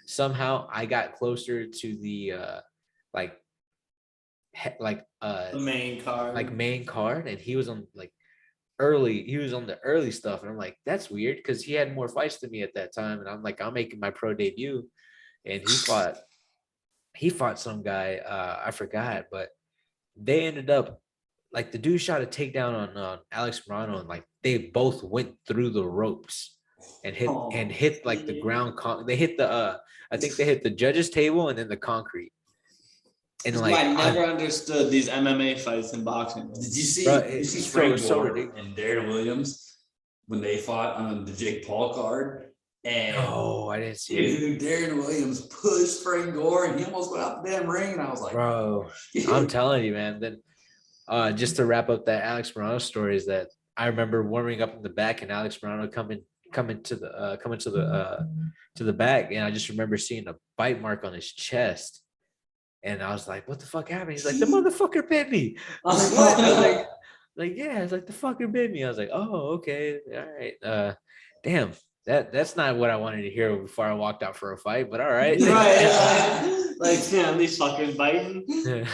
somehow I got closer to the the main card, and he was on like early. He was on the early stuff, and I'm like, that's weird because he had more fights than me at that time, and I'm like, I'm making my pro debut, and he fought some guy, I forgot, but they ended up like the dude shot a takedown on Alex Morono, and like they both went through the ropes and hit like the ground. They hit the I think they hit the judges table and then the concrete. And like I never understood these MMA fights in boxing. Did you see Frank Gore and Darren Williams when they fought on the Jake Paul card? And I didn't see it. Darren Williams pushed Frank Gore and he almost went out the damn ring. And I was like, bro, I'm telling you, man. Then just to wrap up that Alex Morono story, is that I remember warming up in the back and Alex Morono coming to the back, and I just remember seeing a bite mark on his chest. And I was like, what the fuck happened? He's like, the motherfucker bit me. I was like, what? I was like, yeah, it's like the fucker bit me. I was like, oh, okay. All right. Damn, that's not what I wanted to hear before I walked out for a fight, but all right. Right. Like, damn, these fucking biting. It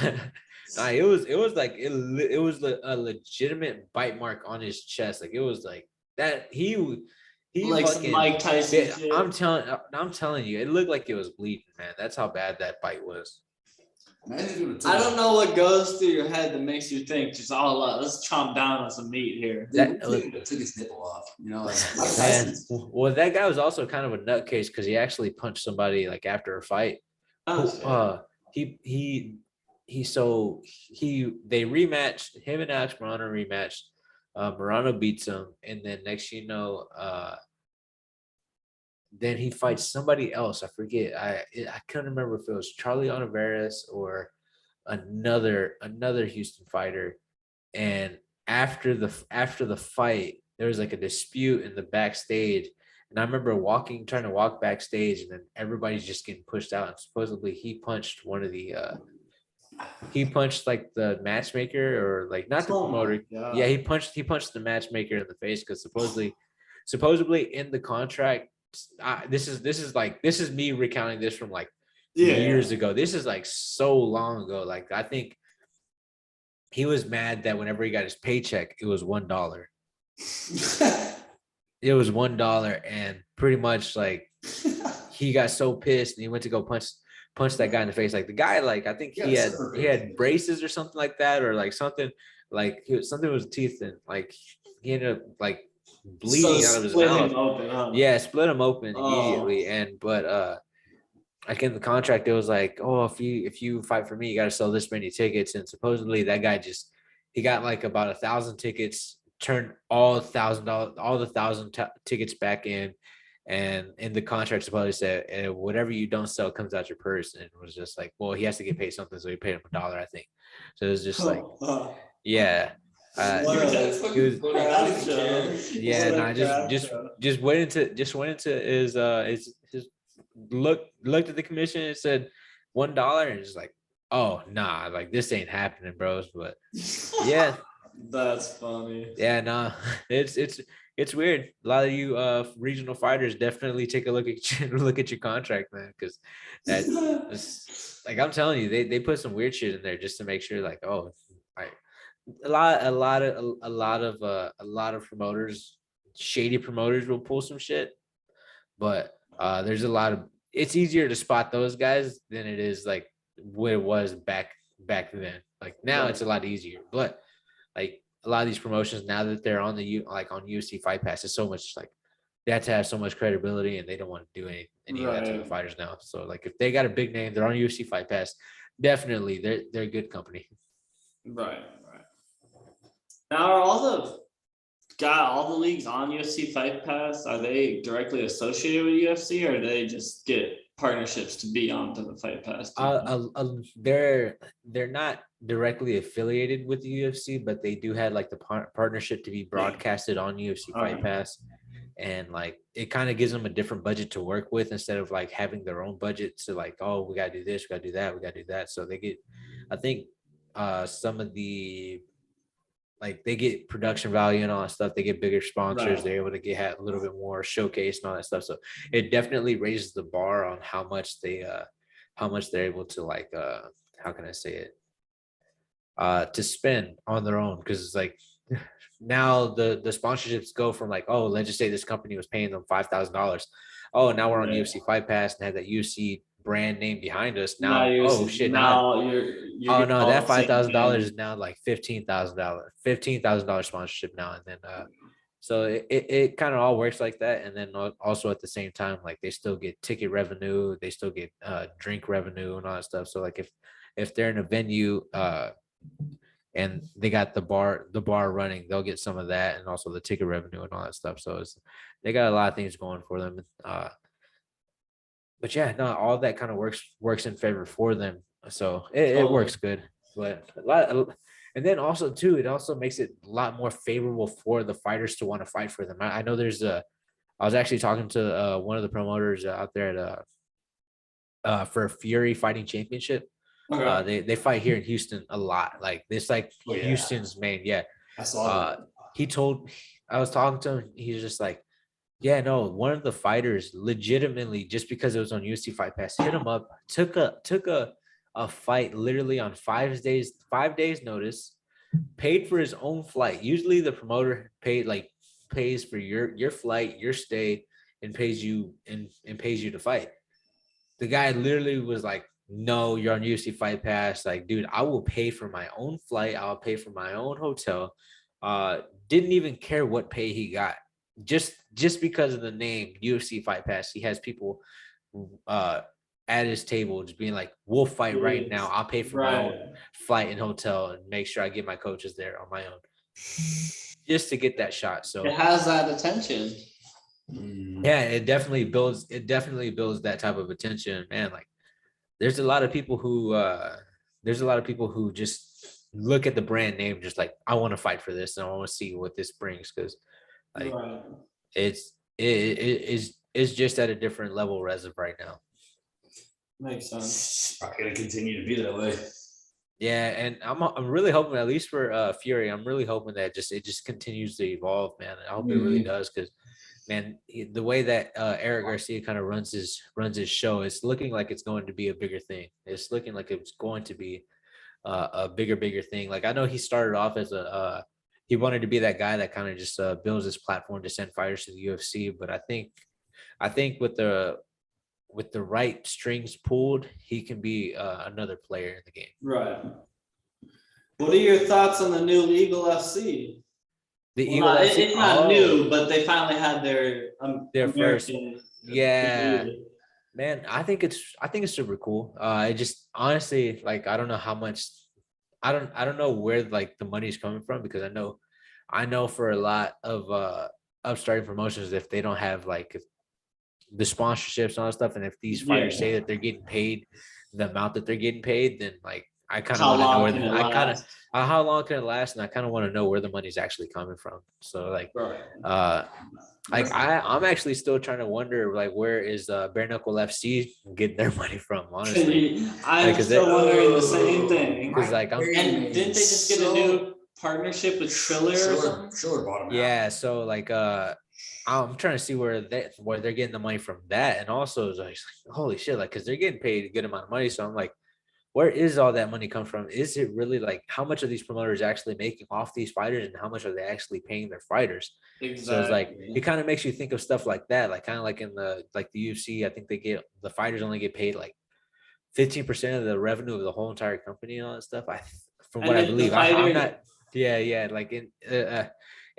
was a legitimate bite mark on his chest. Like it was like that. He like fucking Mike Tyson. I'm telling you, it looked like it was bleeding, man. That's how bad that bite was. I don't know what goes through your head that makes you think just let's chomp down on some meat here. That took his nipple off, you know. Man, well, that guy was also kind of a nutcase because he actually punched somebody like after a fight. He they rematched. Him and Alex Morono rematched. Morono beats him, and then next then he fights somebody else. I forget. I couldn't remember if it was Charlie Anavarus or another Houston fighter. And after the fight, there was like a dispute in the backstage. And I remember trying to walk backstage, and then everybody's just getting pushed out. And supposedly he punched like the matchmaker, or like not the promoter. Yeah, he punched the matchmaker in the face, because supposedly in the contract, this is me recounting this from like years ago. This is like so long ago. Like, I think he was mad that whenever he got his paycheck, it was $1. It was $1, and pretty much like he got so pissed, and he went to go punch that guy in the face. Like, the guy, like, I think he had braces or something like that, or like something like something with his teeth, and like he ended up like bleeding out of his mouth. Yeah, split him open immediately. But like in the contract, it was like, oh, if you fight for me, you got to sell this many tickets. And supposedly that guy he got like about 1,000 tickets, turned all the 1,000 tickets back in. And in the contract, supposedly said, whatever you don't sell comes out your purse. And it was just like, well, he has to get paid something, so he paid him $1, I think. So it was just like, yeah. Just went into his looked at the commission and said $1, and just like, oh nah, like this ain't happening, bros. But yeah, that's funny. Yeah, nah, it's weird. A lot of you regional fighters definitely take a look at your contract, man, because that's like, I'm telling you, they put some weird shit in there just to make sure, like, oh, a lot of promoters, shady promoters, will pull some shit, but there's a lot of, it's easier to spot those guys than it is like what it was back then. Like now it's a lot easier, but like a lot of these promotions, now that they're on on UFC Fight Pass, it's so much like they have to have so much credibility, and they don't want to do any of that to the fighters now. So like if they got a big name, they're on UFC Fight Pass, definitely they're good company. Right. Now, are all the leagues on UFC Fight Pass, are they directly associated with UFC, or do they just get partnerships to be onto the Fight Pass? They're not directly affiliated with the UFC, but they do have like the partnership to be broadcasted on UFC Fight Pass. And like it kind of gives them a different budget to work with, instead of like having their own budget to like, oh, we gotta do this, we gotta do that, we gotta do that. So they get, I think some of the, like, they get production value and all that stuff. They get bigger sponsors. They're able to get a little bit more showcase and all that stuff. So it definitely raises the bar on how much they're able to, like, how can I say it? To spend on their own. Cause it's like now the sponsorships go from like, oh, let's just say this company was paying them $5,000. Oh, now we're on UFC Fight Pass and have that UFC brand name behind us. Now, oh shit! Now you're no, that $5,000 is now like $15,000 sponsorship now. And then so it kind of all works like that. And then also at the same time, like they still get ticket revenue, they still get drink revenue and all that stuff. So like if they're in a venue and they got the bar running, they'll get some of that, and also the ticket revenue and all that stuff. So they got a lot of things going for them. But yeah, no, all that kind of works in favor for them. So it works good. But and then also too, it also makes it a lot more favorable for the fighters to want to fight for them. I know I was actually talking to one of the promoters out there at for Fury Fighting Championship. They fight here in Houston a lot. Like this, like Houston's main. Yeah, I saw that. I was talking to him. He's just like, yeah, no, one of the fighters legitimately, just because it was on UFC Fight Pass, hit him up, took a fight literally on 5 days notice, paid for his own flight. Usually the promoter pays for your flight, your stay, and pays you to fight. The guy literally was like, no, you're on UFC Fight Pass. Like, dude, I will pay for my own flight. I'll pay for my own hotel. Didn't even care what pay he got. Just because of the name UFC Fight Pass, he has people at his table, just being like, "We'll fight right now. I'll pay for my own flight and hotel and make sure I get my coaches there on my own, just to get that shot." So it has that attention. Yeah, it definitely builds. It definitely builds that type of attention, man. Like, there's a lot of people who just look at the brand name, just like, I want to fight for this and I want to see what this brings, because like it's just at a different level as of right now. Makes sense. Probably gonna continue to be that way. Yeah, and I'm really hoping, at least for Fury, I'm really hoping that it just continues to evolve, man. I hope it really does, because man, the way that Eric Garcia kind of runs his show, it's looking like it's going to be a bigger thing. It's looking like it's going to be a bigger thing. Like, I know he started off as he wanted to be that guy that kind of just builds his platform to send fighters to the UFC. But I think with the right strings pulled, he can be another player in the game. Right. What are your thoughts on the new Eagle FC? It's not new, but they finally had their first. Yeah, man, I think it's super cool. I just honestly, like, I don't know how much. I don't know where like the money's coming from, because I know for a lot of upstarting promotions, if they don't have like the sponsorships and all that stuff, and if these fighters say that they're getting paid the amount that they're getting paid, then like, I kind of want to know how long can it last, and I kind of want to know where the money's actually coming from. So like, like I'm actually still trying to wonder, like, where is Bare Knuckle FC getting their money from? Honestly, I'm still wondering the same thing. Because like, didn't they just get a new partnership with Triller or something? Triller bought them out. Yeah, so like I'm trying to see where they're getting the money from that, and also it's like, holy shit, like, because they're getting paid a good amount of money. So I'm like, where is all that money come from? Is it really, like, how much are these promoters actually making off these fighters, and how much are they actually paying their fighters? Exactly. So it's like, it kind of makes you think of stuff like that, like kind of like in the UFC. I think the fighters only get paid like 15% of the revenue of the whole entire company and all that stuff. From what I believe, I'm not. Yeah, like in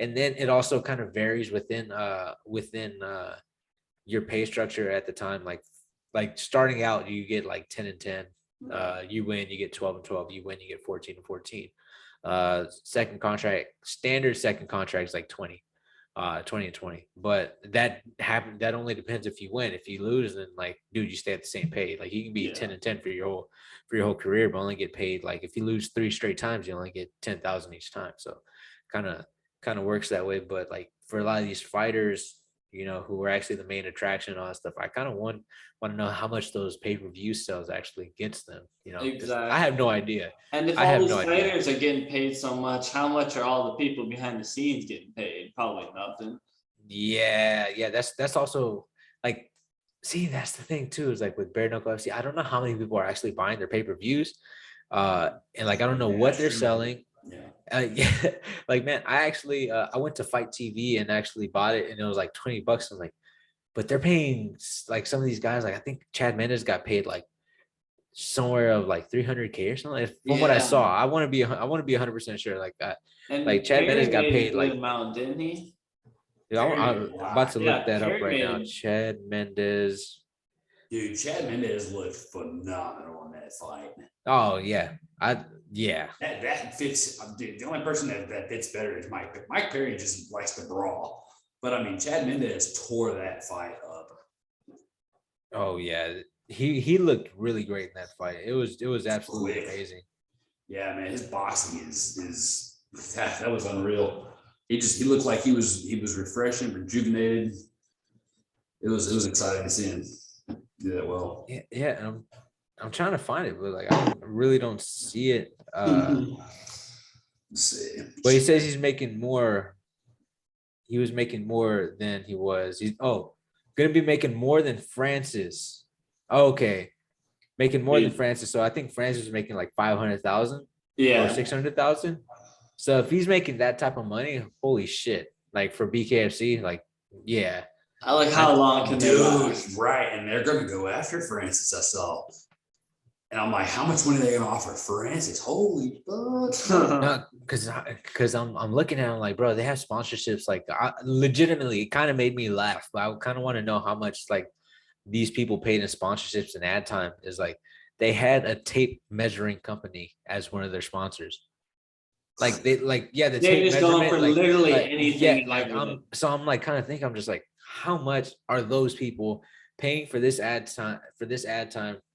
and then it also kind of varies within your pay structure at the time. Like starting out, you get like 10 and 10. You win, you get 12 and 12. You win, you get 14 and 14. Standard second contract is like 20 and 20. But that only depends if you win. If you lose, then like, dude, you stay at the same pay. Like, you can be 10 and 10 for your whole career, but only get paid, like, if you lose 3 straight times, you only get 10,000 each time. So kind of works that way. But like, for a lot of these fighters, you know, who are actually the main attraction and all that stuff, I kind of want to know how much those pay-per-view sales actually gets them, you know. Exactly. I have no idea. And if all these fighters are getting paid so much, how much are all the people behind the scenes getting paid? Probably nothing. Yeah, that's also like, see, that's the thing too, is like with Bare Knuckle FC, I don't know how many people are actually buying their pay-per-views, and like, I don't know what they're selling. Like, man, I actually I went to Fight TV and actually bought it, and it was like $20. I'm like, but they're paying, like, some of these guys, like, I think Chad Mendes got paid like somewhere of like 300K or something. From what I saw, I want to be 100% sure, like that. And like, Chad Mendes got paid like amount, didn't he? Yeah, I'm about to look that up right now. Chad Mendes. Dude, Chad Mendes looked phenomenal in that fight. Oh yeah, That fits. Dude, the only person that fits better is Mike. Mike Perry just likes to brawl, but I mean, Chad Mendes tore that fight up. Oh yeah, he looked really great in that fight. It was absolutely amazing. Yeah, man, his boxing is that was unreal. He looked like he was refreshing, rejuvenated. It was exciting to see him do that well. Yeah. I'm trying to find it, but like, I really don't see it. Let's see. But he says he's making more. He was making more than he was. He's gonna be making more than Francis. Okay, making more than Francis. So I think Francis was making like 500,000. Or 600,000. So if he's making that type of money, holy shit! Like, for BKFC, like, yeah. I like how long can they last? Right, and they're gonna go after Francis. I saw. And I'm like, how much money are they gonna offer Francis? Holy fuck! Because I'm looking at them like, bro, they have sponsorships. Like, legitimately, it kind of made me laugh. But I kind of want to know how much like these people paid in sponsorships and ad time is like they had a tape measuring company as one of their sponsors. Like the They're tape just going measurement, for literally like anything. I'm like kind of thinking, I'm just like, how much are those people paying for this ad time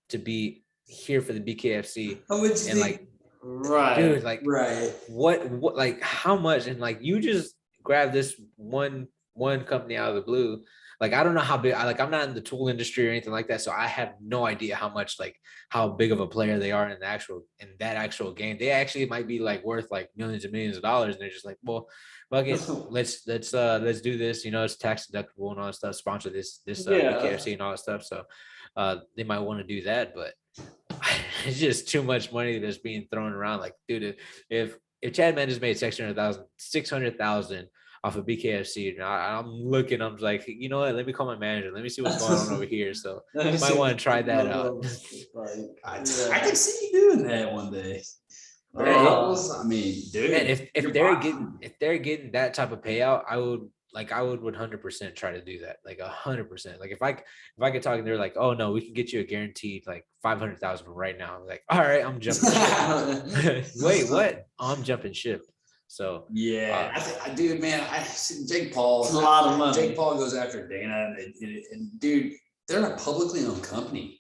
to be here for the BKFC? How much And like, right, dude, like, right. what, like, how much? And like, you just grab this one company out of the blue. Like, I don't know how big. I'm not in the tool industry or anything like that, so I have no idea how much, like, how big of a player they are in that actual game. They actually might be like worth like millions and millions of dollars, and they're just like, well, fuck it, let's do this. You know, it's tax deductible and all that stuff. Sponsor this BKFC and all that stuff. So, they might want to do that, but it's just too much money that's being thrown around. Like, dude, if Chad Mendes made 600,000 off of BKFC, and I'm looking, I'm like, you know what? Let me call my manager. Let me see what's going on over here. So you might want to try that out. I can see you doing that one day. I mean, dude, man, if they're getting that type of payout, I would 100% try to do that. Like 100%. Like if I could talk and they're like, oh no, we can get you a guaranteed like 500,000 right now. I'm like, all right, I'm jumping ship. Wait, what? I'm jumping ship. So yeah, dude, man, Jake Paul. It's a lot of money. Jake Paul goes after Dana, and dude, they're a publicly owned company.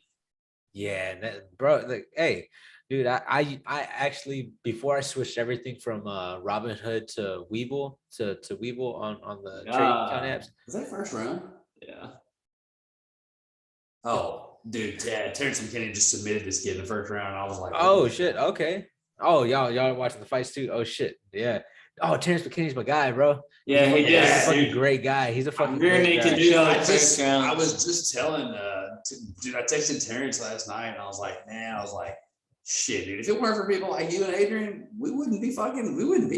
Yeah, bro. Like, hey, dude, I actually, before I switched everything from Robinhood to Webull to Webull on the trading account apps. Was that first round? Yeah. Oh, dude, yeah, Terrence McKinney just submitted this kid in the first round. I was like, oh shit, okay. Oh, y'all are watching the fights too. Oh shit, yeah. Oh, Terrence McKinney's my guy, bro. Yeah, he's a fucking great guy. He's a fucking great guy. I was just telling, dude, I texted Terrence last night, and I was like, shit, dude, if it weren't for people like you and Adrian, we wouldn't be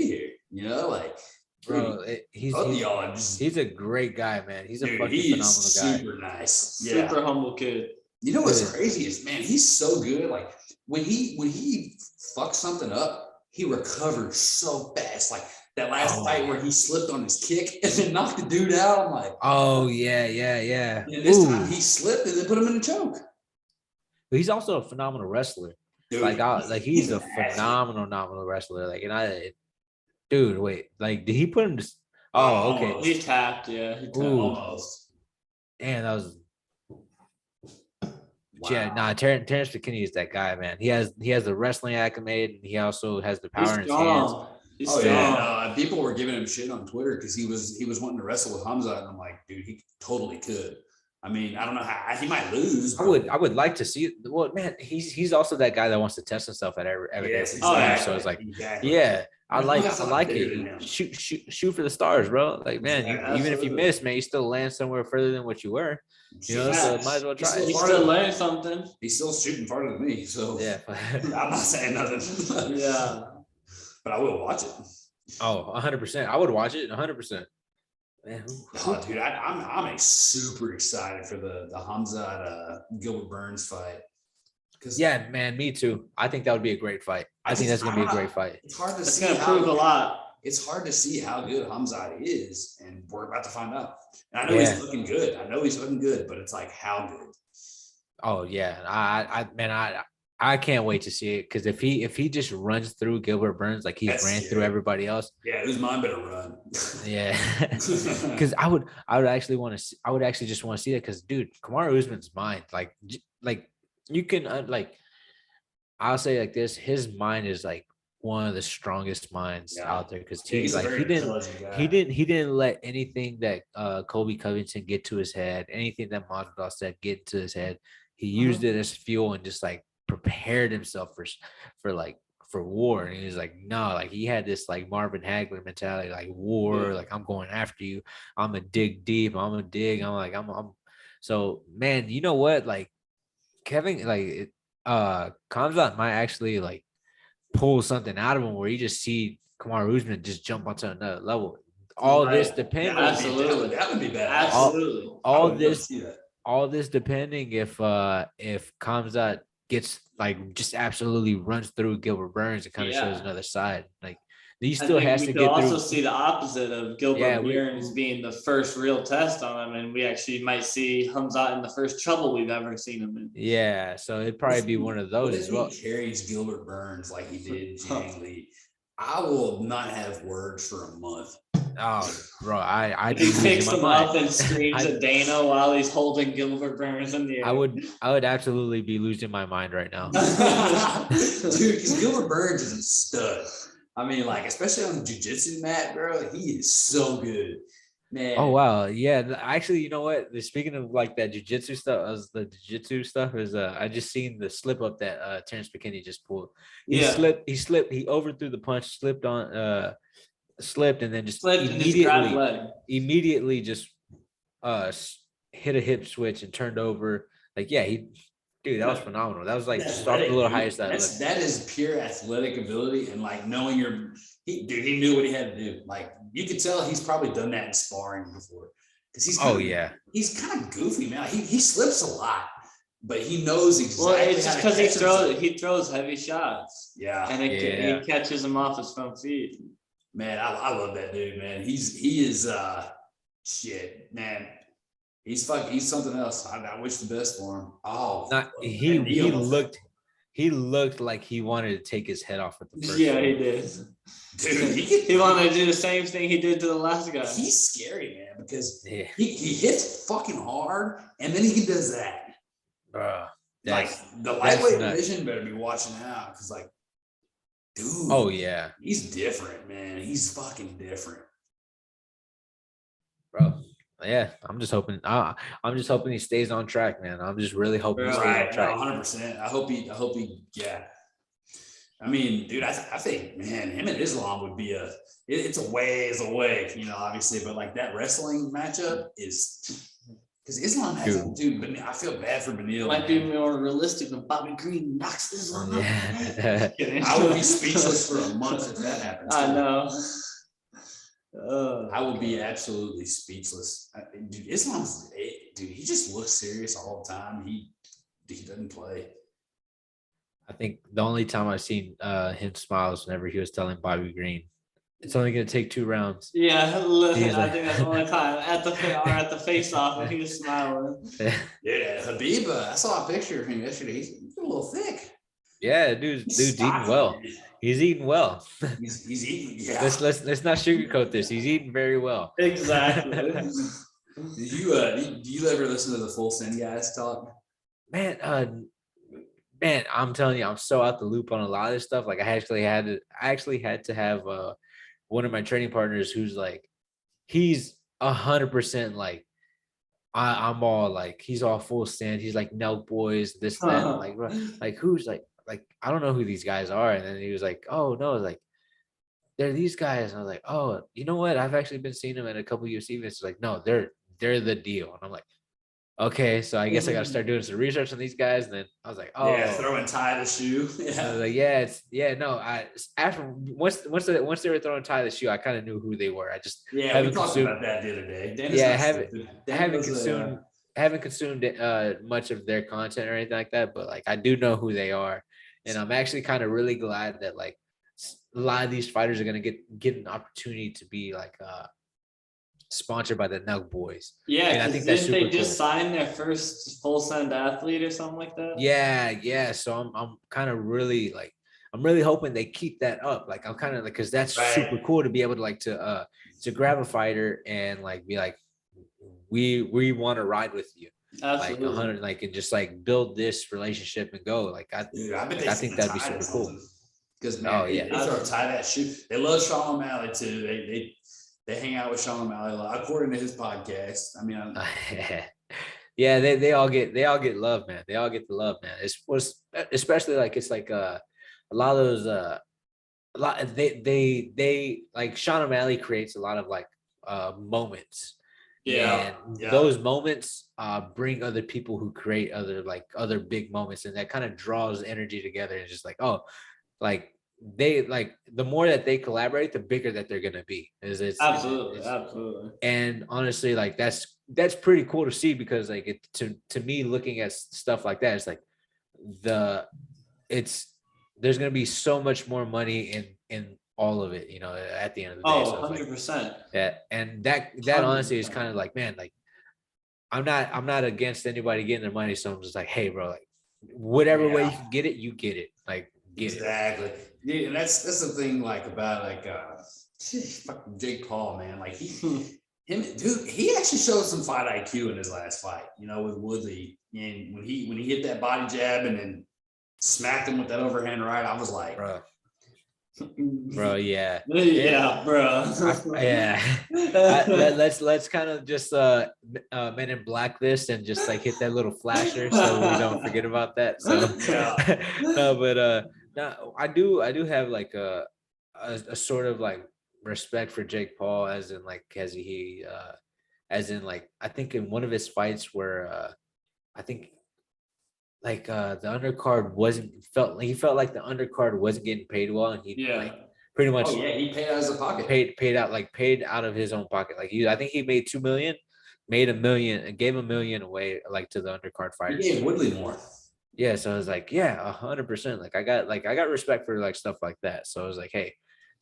here. You know, like, bro, he's a great guy, man. He's a fucking phenomenal guy. Super nice, super humble kid. You know what's crazy is, man, he's so good. Like when he fucked something up, he recovered so fast. Like that last fight where he slipped on his kick and then knocked the dude out. I'm like, oh yeah. And this time he slipped and then put him in a choke. But he's also a phenomenal wrestler. Dude, he's a phenomenal wrestler. Like, and dude, wait, like, did he put him to? Oh, okay. He tapped, yeah. He tapped almost. Damn, that was. Wow. Yeah, nah, Terrence McKinney is that guy, man. He has the wrestling acclimate, and he also has the power in his hands. People were giving him shit on Twitter because he was wanting to wrestle with Hamza, and I'm like, dude, he totally could. I mean, I don't know how he might lose. I would like to see it. Well, man, he's also that guy that wants to test himself at every time. So it's like, yeah, I like it. Shoot for the stars, bro. Like, man, even if you miss, man, you still land somewhere further than what you were. You know, so might as well try. He still learned something. He's still shooting farther than me, so yeah. I'm not saying nothing. Yeah, but I will watch it. Oh, 100%. I would watch it 100%. Man, dude, I'm super excited for the Hamzat Gilbert Burns fight. Yeah, man, me too. I think that would be a great fight. I think that's gonna be a great fight. It's hard to see. It's gonna prove a lot. It's hard to see how good Hamzat is, and we're about to find out. And I know he's looking good. But it's like, how good? Oh yeah, I can't wait to see it, because if he just runs through Gilbert Burns like he's ran through everybody else. Yeah, whose mind better run. Yeah, because I would actually just want to see that, because dude, Kamaru Usman's mind, like you can I'll say like this, his mind is like one of the strongest minds out there, because he didn't let anything that Colby Covington get to his head, anything that Masvidal said get to his head. He used it as fuel and just like prepared himself for war. And he was like, no, like he had this like Marvin Hagler mentality, like war, like I'm going after you, I'm gonna dig deep, I'm gonna dig, I'm so, man, you know what, like Kevin, like Khamzat might actually like pull something out of him where you just see Kamaru Usman just jump onto another level. All this depending, that would be bad. Absolutely. All this depending if Khamzat gets like just absolutely runs through Gilbert Burns and kind of shows another side. Like He still has to we could get also through. see the opposite of Gilbert Yeah, Burns being the first real test on him, and we actually might see Hamzat in the first trouble we've ever seen him in. Yeah, so it'd probably be one of those as well. If he carries Gilbert Burns like he did Jang Lee, I will not have words for a month. Oh, bro, I'd He be picks losing him my mind. up and screams at Dana while he's holding Gilbert Burns in the air. I would absolutely be losing my mind right now. Dude, because Gilbert Burns is a stud. I mean, like, especially on the jiu-jitsu mat, bro, he is so good. Man. Oh wow, yeah. Actually, you know what? Speaking of like that jiu-jitsu stuff, I just seen the slip up that Terrence McKinney just pulled. He slipped, he overthrew the punch, slipped, and then just immediately just hit a hip switch and turned over. Like, yeah, dude, that was phenomenal. That was like just off the little highest that is pure athletic ability and like knowing he knew what he had to do. Like, you could tell he's probably done that in sparring before. Because he's kind of goofy, man. He slips a lot, but he knows exactly. Well, it's just because he throws heavy shots. Yeah. And he catches him off his front feet. Man, I love that dude, man. He is shit, man. He's something else. I wish the best for him. Oh, he looked like he wanted to take his head off at the first. Yeah, he did. Dude, he wanted to do the same thing he did to the last guy. He's scary, man, because he hits fucking hard, and then he does that. Like the lightweight division better be watching out, because like, dude. Oh yeah, he's different, man. He's fucking different, bro. Yeah, I'm just hoping he stays on track, man. I'm just really hoping he stays on track. 100%. I hope he. Yeah. I mean, dude, I think, man, him and Islam would be it's a ways away, you know, obviously, but like that wrestling matchup is because Islam has dude. I feel bad for Beneil. Might be more realistic when Bobby Green knocks Islam out. I would be speechless for a month if that happens. I know. I would be absolutely speechless. Dude, he just looks serious all the time. He doesn't play. I think the only time I've seen him smile is whenever he was telling Bobby Green, it's only going to take 2 rounds. Yeah, I think that's the only time at the face-off when he was smiling. Yeah, Habib, I saw a picture of him yesterday. He's a little thick. Yeah, dude's eating well. He's eating well. He's eating. Yeah. Let's not sugarcoat this. He's eating very well. Exactly. Do you ever listen to the Full Send guys talk? Man, I'm telling you, I'm so out the loop on a lot of this stuff. Like, I actually had to have one of my training partners who's like, he's 100% like, I'm all like, he's all Full Send. He's like Nelk Boys, this, that, like who's like I don't know who these guys are. And then he was like, oh no, like they're these guys. And I was like, oh, you know what? I've actually been seeing them at a couple UFC events. Like, no, they're the deal. And I'm like, okay, so I guess I got to start doing some research on these guys. And then I was like, oh, yeah, throwing Ty the shoe. Yeah. I was like, once they were throwing Ty the shoe, I kind of knew who they were. I just we talked about that the other day. I haven't consumed much of their content or anything like that, but like I do know who they are, and I'm actually kind of really glad that like a lot of these fighters are gonna get an opportunity to be like sponsored by the Nelk Boys. Yeah, and I think that's super they just cool. sign their first Full Send athlete or something like that? Yeah. So I'm kind of really like, I'm really hoping they keep that up. Like, I'm kind of like, because that's super cool to be able to like to grab a fighter and like be like, we want to ride with you. Absolutely. Like 100, like, and just like build this relationship and go. Like, I think that'd be super cool. Because they throw Ty that shoe. They love Sean O'Malley too. They hang out with Sean O'Malley a lot, according to his podcast. I mean, yeah, they all get love, man. They all get the love, man. Especially like it's like a lot of those they like Sean O'Malley creates a lot of like moments. Yeah. And those moments bring other people who create other big moments, and that kind of draws energy together. And just like, oh, like they like the more that they collaborate, the bigger that they're gonna be. Absolutely. And honestly, like that's pretty cool to see, because like to me, looking at stuff like that, it's like there's gonna be so much more money in all of it, at the end of the day. Oh, So 100%. yeah, and that honestly is kind of like, man, like I'm not against anybody getting their money, so I'm just like, hey, bro, like whatever way you can get it, you get it, like get exactly. Yeah, and that's the thing, like about like fucking Jake Paul, man. Like he actually showed some fight IQ in his last fight, with Woodley, and when he hit that body jab and then smacked him with that overhand right, I was like, bro, yeah, yeah, bro. yeah. Let's kind of just Men in Black this and just like hit that little flasher so we don't forget about that. So no, but no, I do have like a sort of like respect for Jake Paul, as in like as in like I think in one of his fights where I think like the undercard he felt like the undercard wasn't getting paid well, and he like pretty much he paid out of his pocket. Paid out of his own pocket. Like I think he made $2 million, made $1 million, and gave $1 million away like to the undercard fighters. He gave Woodley more. Yeah, so I was like, yeah, 100%. Like I got respect for like stuff like that. So I was like, hey,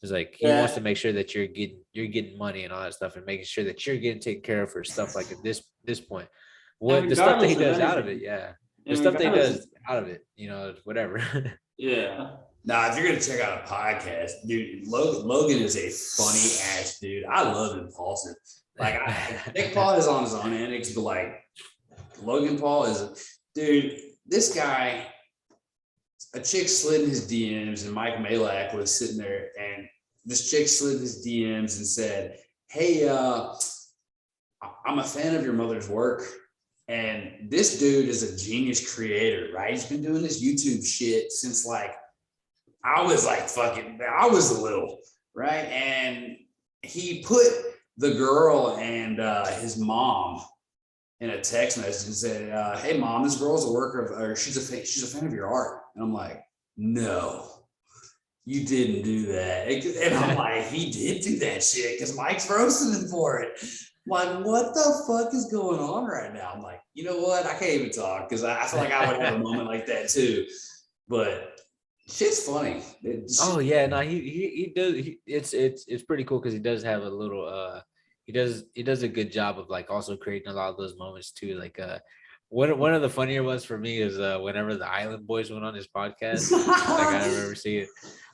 it's like he wants to make sure that you're getting money and all that stuff, and making sure that you're getting taken care of for stuff like at this point. What the stuff that he does out of it, the stuff that he does out of it, whatever. Yeah. Nah, if you're gonna check out a podcast, dude, Logan is a funny ass dude. I love impulsive. Like Nick Paul is on his own antics, but like Logan Paul is, dude. This guy, a chick slid in his DMs, and Mike Malak was sitting there, and this chick slid in his DMs and said, "Hey, I'm a fan of your mother's work." And this dude is a genius creator, right? He's been doing this YouTube shit since like I was little, right? And he put the girl and his mom in a text message and said, "Hey, mom, this girl's a worker or she's a fan of your art." And I'm like, "No, you didn't do that." And I'm like, "He did do that shit because Mike's roasting him for it." Like, what the fuck is going on right now? I'm like, you know what? I can't even talk because I feel like I would have a moment like that too. But shit's funny. Oh yeah, no, he does. It's pretty cool because he does have a little. He does a good job of like also creating a lot of those moments too. Like one of the funnier ones for me is whenever the Island Boys went on his podcast. Like I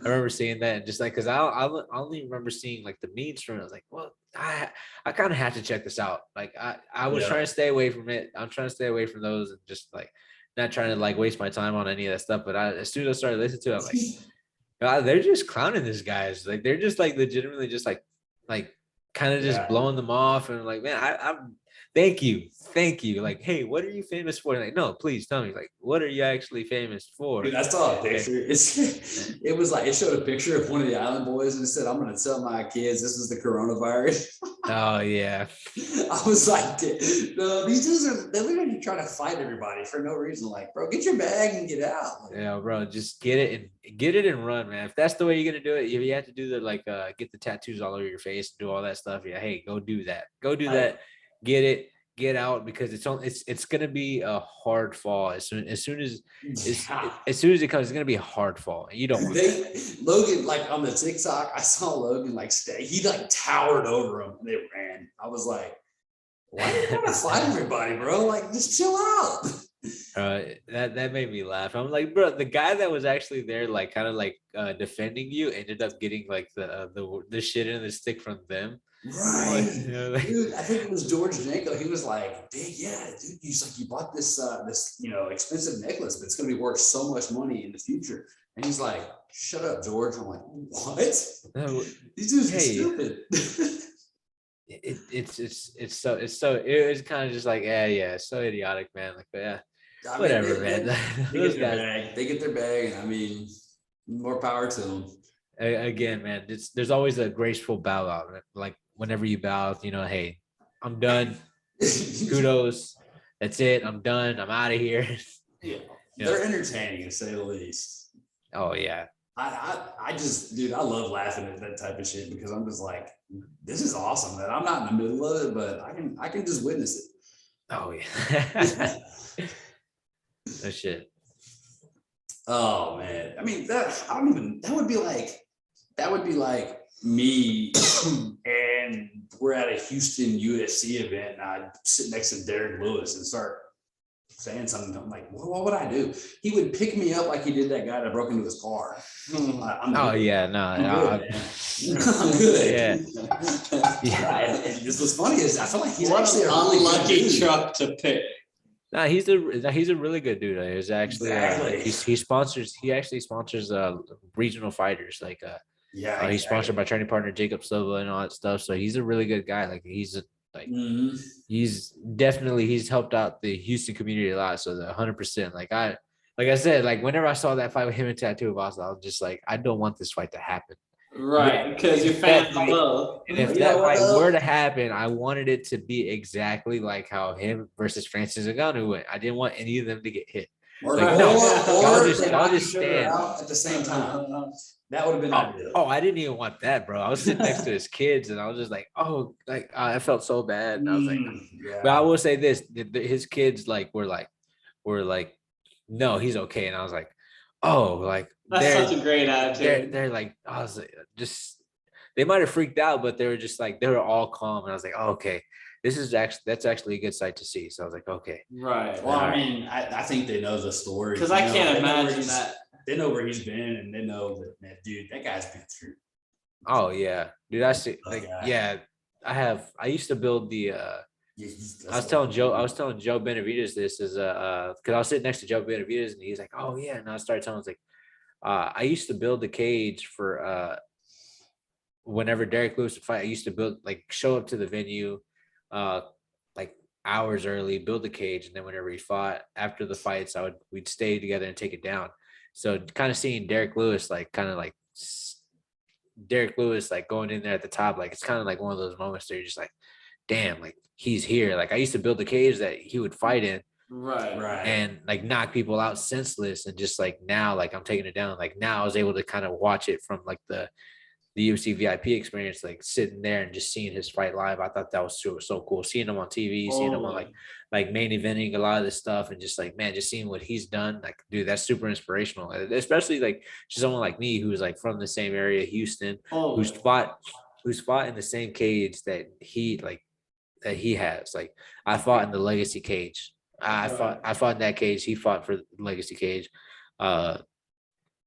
remember seeing that, and just like because I only remember seeing like the memes from it. I was like, well, I kind of have to check this out. Like I was trying to stay away from it. I'm trying to stay away from those and just like not trying to like waste my time on any of that stuff. But as soon as I started listening to it, I'm like, God, they're just clowning these guys. Like they're just like legitimately just like kind of just blowing them off, and like, man, I'm thank you. Like, hey, what are you famous for? Like, no, please tell me, like, what are you actually famous for? Dude, I saw a picture. It was like it showed a picture of one of the Island Boys and it said, "I'm gonna tell my kids this is the coronavirus." Oh yeah. I was like, no, these dudes they're literally trying to fight everybody for no reason. Like, bro, get your bag and get out. Like, yeah, bro, just get it and run, man. If that's the way you're gonna do it, if you have to do the like get the tattoos all over your face, do all that stuff, yeah, hey, go do that. Get it, get out, because it's gonna be a hard fall as soon as it comes. It's gonna be a hard fall, and you don't want that. Logan, like on the TikTok, I saw Logan like he like towered over him and they ran. I was like, why do you want to fight everybody, bro? Like, just chill out. That made me laugh. I'm like, bro, the guy that was actually there, like kind of like defending you, ended up getting like the shit in the stick from them. Right. Dude, I think it was George Janko. He was like, dude, he's like, you bought this expensive necklace, but it's gonna be worth so much money in the future. And he's like, shut up, George. I'm like, what? These dudes are stupid. It's kind of just like, yeah, it's so idiotic, man. Like, but yeah, whatever, man. They get their bag, and I mean, more power to them. Again, man, there's always a graceful bow out. Like whenever you bow, hey, I'm done. Kudos. That's it. I'm done. I'm out of here. Yeah, they're entertaining to say the least. Oh yeah. I just, dude, I love laughing at that type of shit because I'm just like, this is awesome, man. I'm not in the middle of it, but I can just witness it. Oh yeah. No shit. Oh man. I mean, that would be like, that would be like me and we're at a Houston UFC event and I sit next to Derek Lewis and start saying something. I'm like, what would I do? He would pick me up like he did that guy that broke into his car. I'm good. Yeah, no, I'm good. I'm good. Yeah. And this was funny is I feel like he's actually an unlucky truck to pick. No, he's a really good dude. He's actually Exactly. he actually sponsors regional fighters like he's sponsored by training partner Jacob Silva and all that stuff. So he's a really good guy. Like he's he's helped out the Houston community a lot. So 100%. Like I said, like whenever I saw that fight with him and Tattoo Avasa, I was just like, I don't want this fight to happen. Right, because you're fans of both. And if that fight were to happen, I wanted it to be exactly like how him versus Francis Ngannou went. I didn't want any of them to get hit. I'll just stand at the same time. That would have been ideal. Oh, I didn't even want that, bro. I was sitting next to his kids, and I was just like, I felt so bad. And I was like, but I will say this: his kids were like, no, he's okay. And I was like, oh, like that's such a great attitude. They're like, I was like, they might have freaked out, but they were just like, they were all calm. And I was like, oh, okay, that's actually a good sight to see. So I was like, okay. Right. Well, I mean, I think they know the story. Because I can't imagine that. They know where he's been and they know that dude, that guy's been through. Oh yeah. Dude, I see I used to build the I was telling Joe Benavidez this is because I was sitting next to Joe Benavidez and he's like, oh yeah. And I started telling him, like, I used to build the cage for whenever Derek Lewis would fight. I used to show up to the venue like hours early, build the cage, and then whenever he fought after the fights, we'd stay together and take it down. So kind of seeing Derek Lewis going in there at the top, like it's kind of like one of those moments where you're just like, damn, like he's here. Like I used to build the cage that he would fight in. Right. And like knock people out senseless. And just like now, like I'm taking it down. Like now I was able to kind of watch it from like the UFC VIP experience, like sitting there and just seeing his fight live. I thought that was so cool. Seeing him on TV, seeing him on like main eventing a lot of this stuff, and just like, man, just seeing what he's done. Like, dude, that's super inspirational. Especially like someone like me who's like from the same area, Houston, who's fought in the same cage that he has. Like I fought in the Legacy cage. I fought in that cage. He fought for the Legacy cage.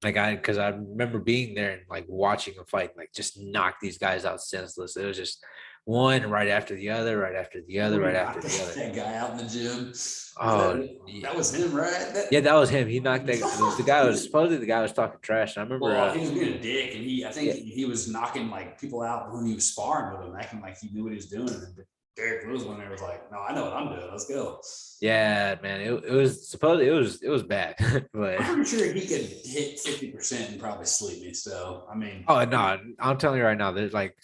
Because I remember being there and like watching a fight, like just knock these guys out senseless. It was just one right after the other, right after the other, right after the other. That guy out in the gym. Oh, that was him, right? That was him. He knocked that guy. The guy was talking trash. And I remember he was being a dick, and I think he was knocking like people out when he was sparring with him, acting like he knew what he was doing. And Derek Lewis one there was like, no, I know what I'm doing. Let's go. Yeah, man. It was bad, but I'm pretty sure he could hit 50% and probably sleep me. So I mean, oh no, I'm telling you right now, there's like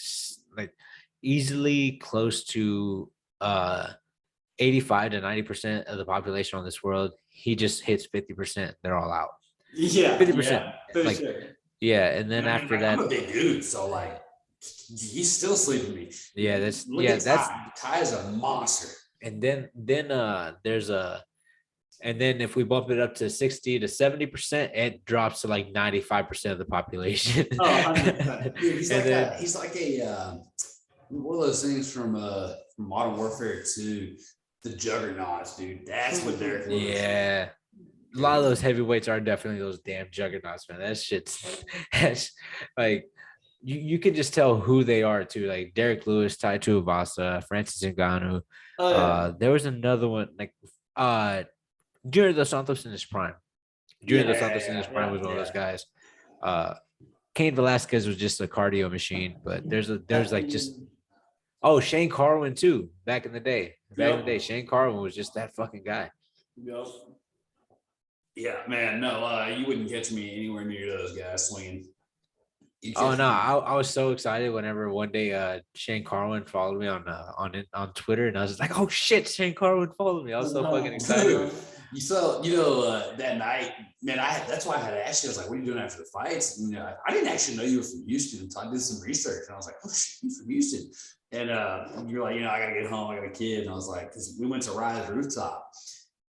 easily close to 85 to 90% of the population on this world. He just hits 50%. They're all out. Yeah, 50%. Yeah, sure. Yeah, and then after that, I'm a big dude, so like. He's still sleeping me. Yeah, that's Ty is a monster. And then there's and then if we bump it up to 60 to 70%, it drops to like 95% of the population. Oh, 100%. Dude, he's like a one of those things from Modern Warfare 2, the Juggernauts, dude. That's what Derek Lewis is. Yeah. A lot of those heavyweights are definitely those damn juggernauts, man. That's like you can just tell who they are too. Like Derek Lewis, Tai Tuivasa, Francis Ngannou. There was another one like Junior Dos Santos in his prime. Dos Santos in his prime was one of those guys. Cain Velasquez was just a cardio machine, but there's like just Shane Carwin too. Back in the day, Shane Carwin was just that fucking guy. Yep. Yeah, man. No, you wouldn't catch me anywhere near those guys swinging. Oh no, I was so excited whenever one day Shane Carwin followed me on Twitter, and I was just like, oh shit, Shane Carwin followed me. I was so fucking excited. You saw, that night, man. That's why I had to ask you. I was like, "What are you doing after the fights?" And, I didn't actually know you were from Houston until I did some research, and I was like, "Oh shit, you're from Houston." And you're like, I gotta get home. I got a kid, and I was like, because we went to Rise Rooftop,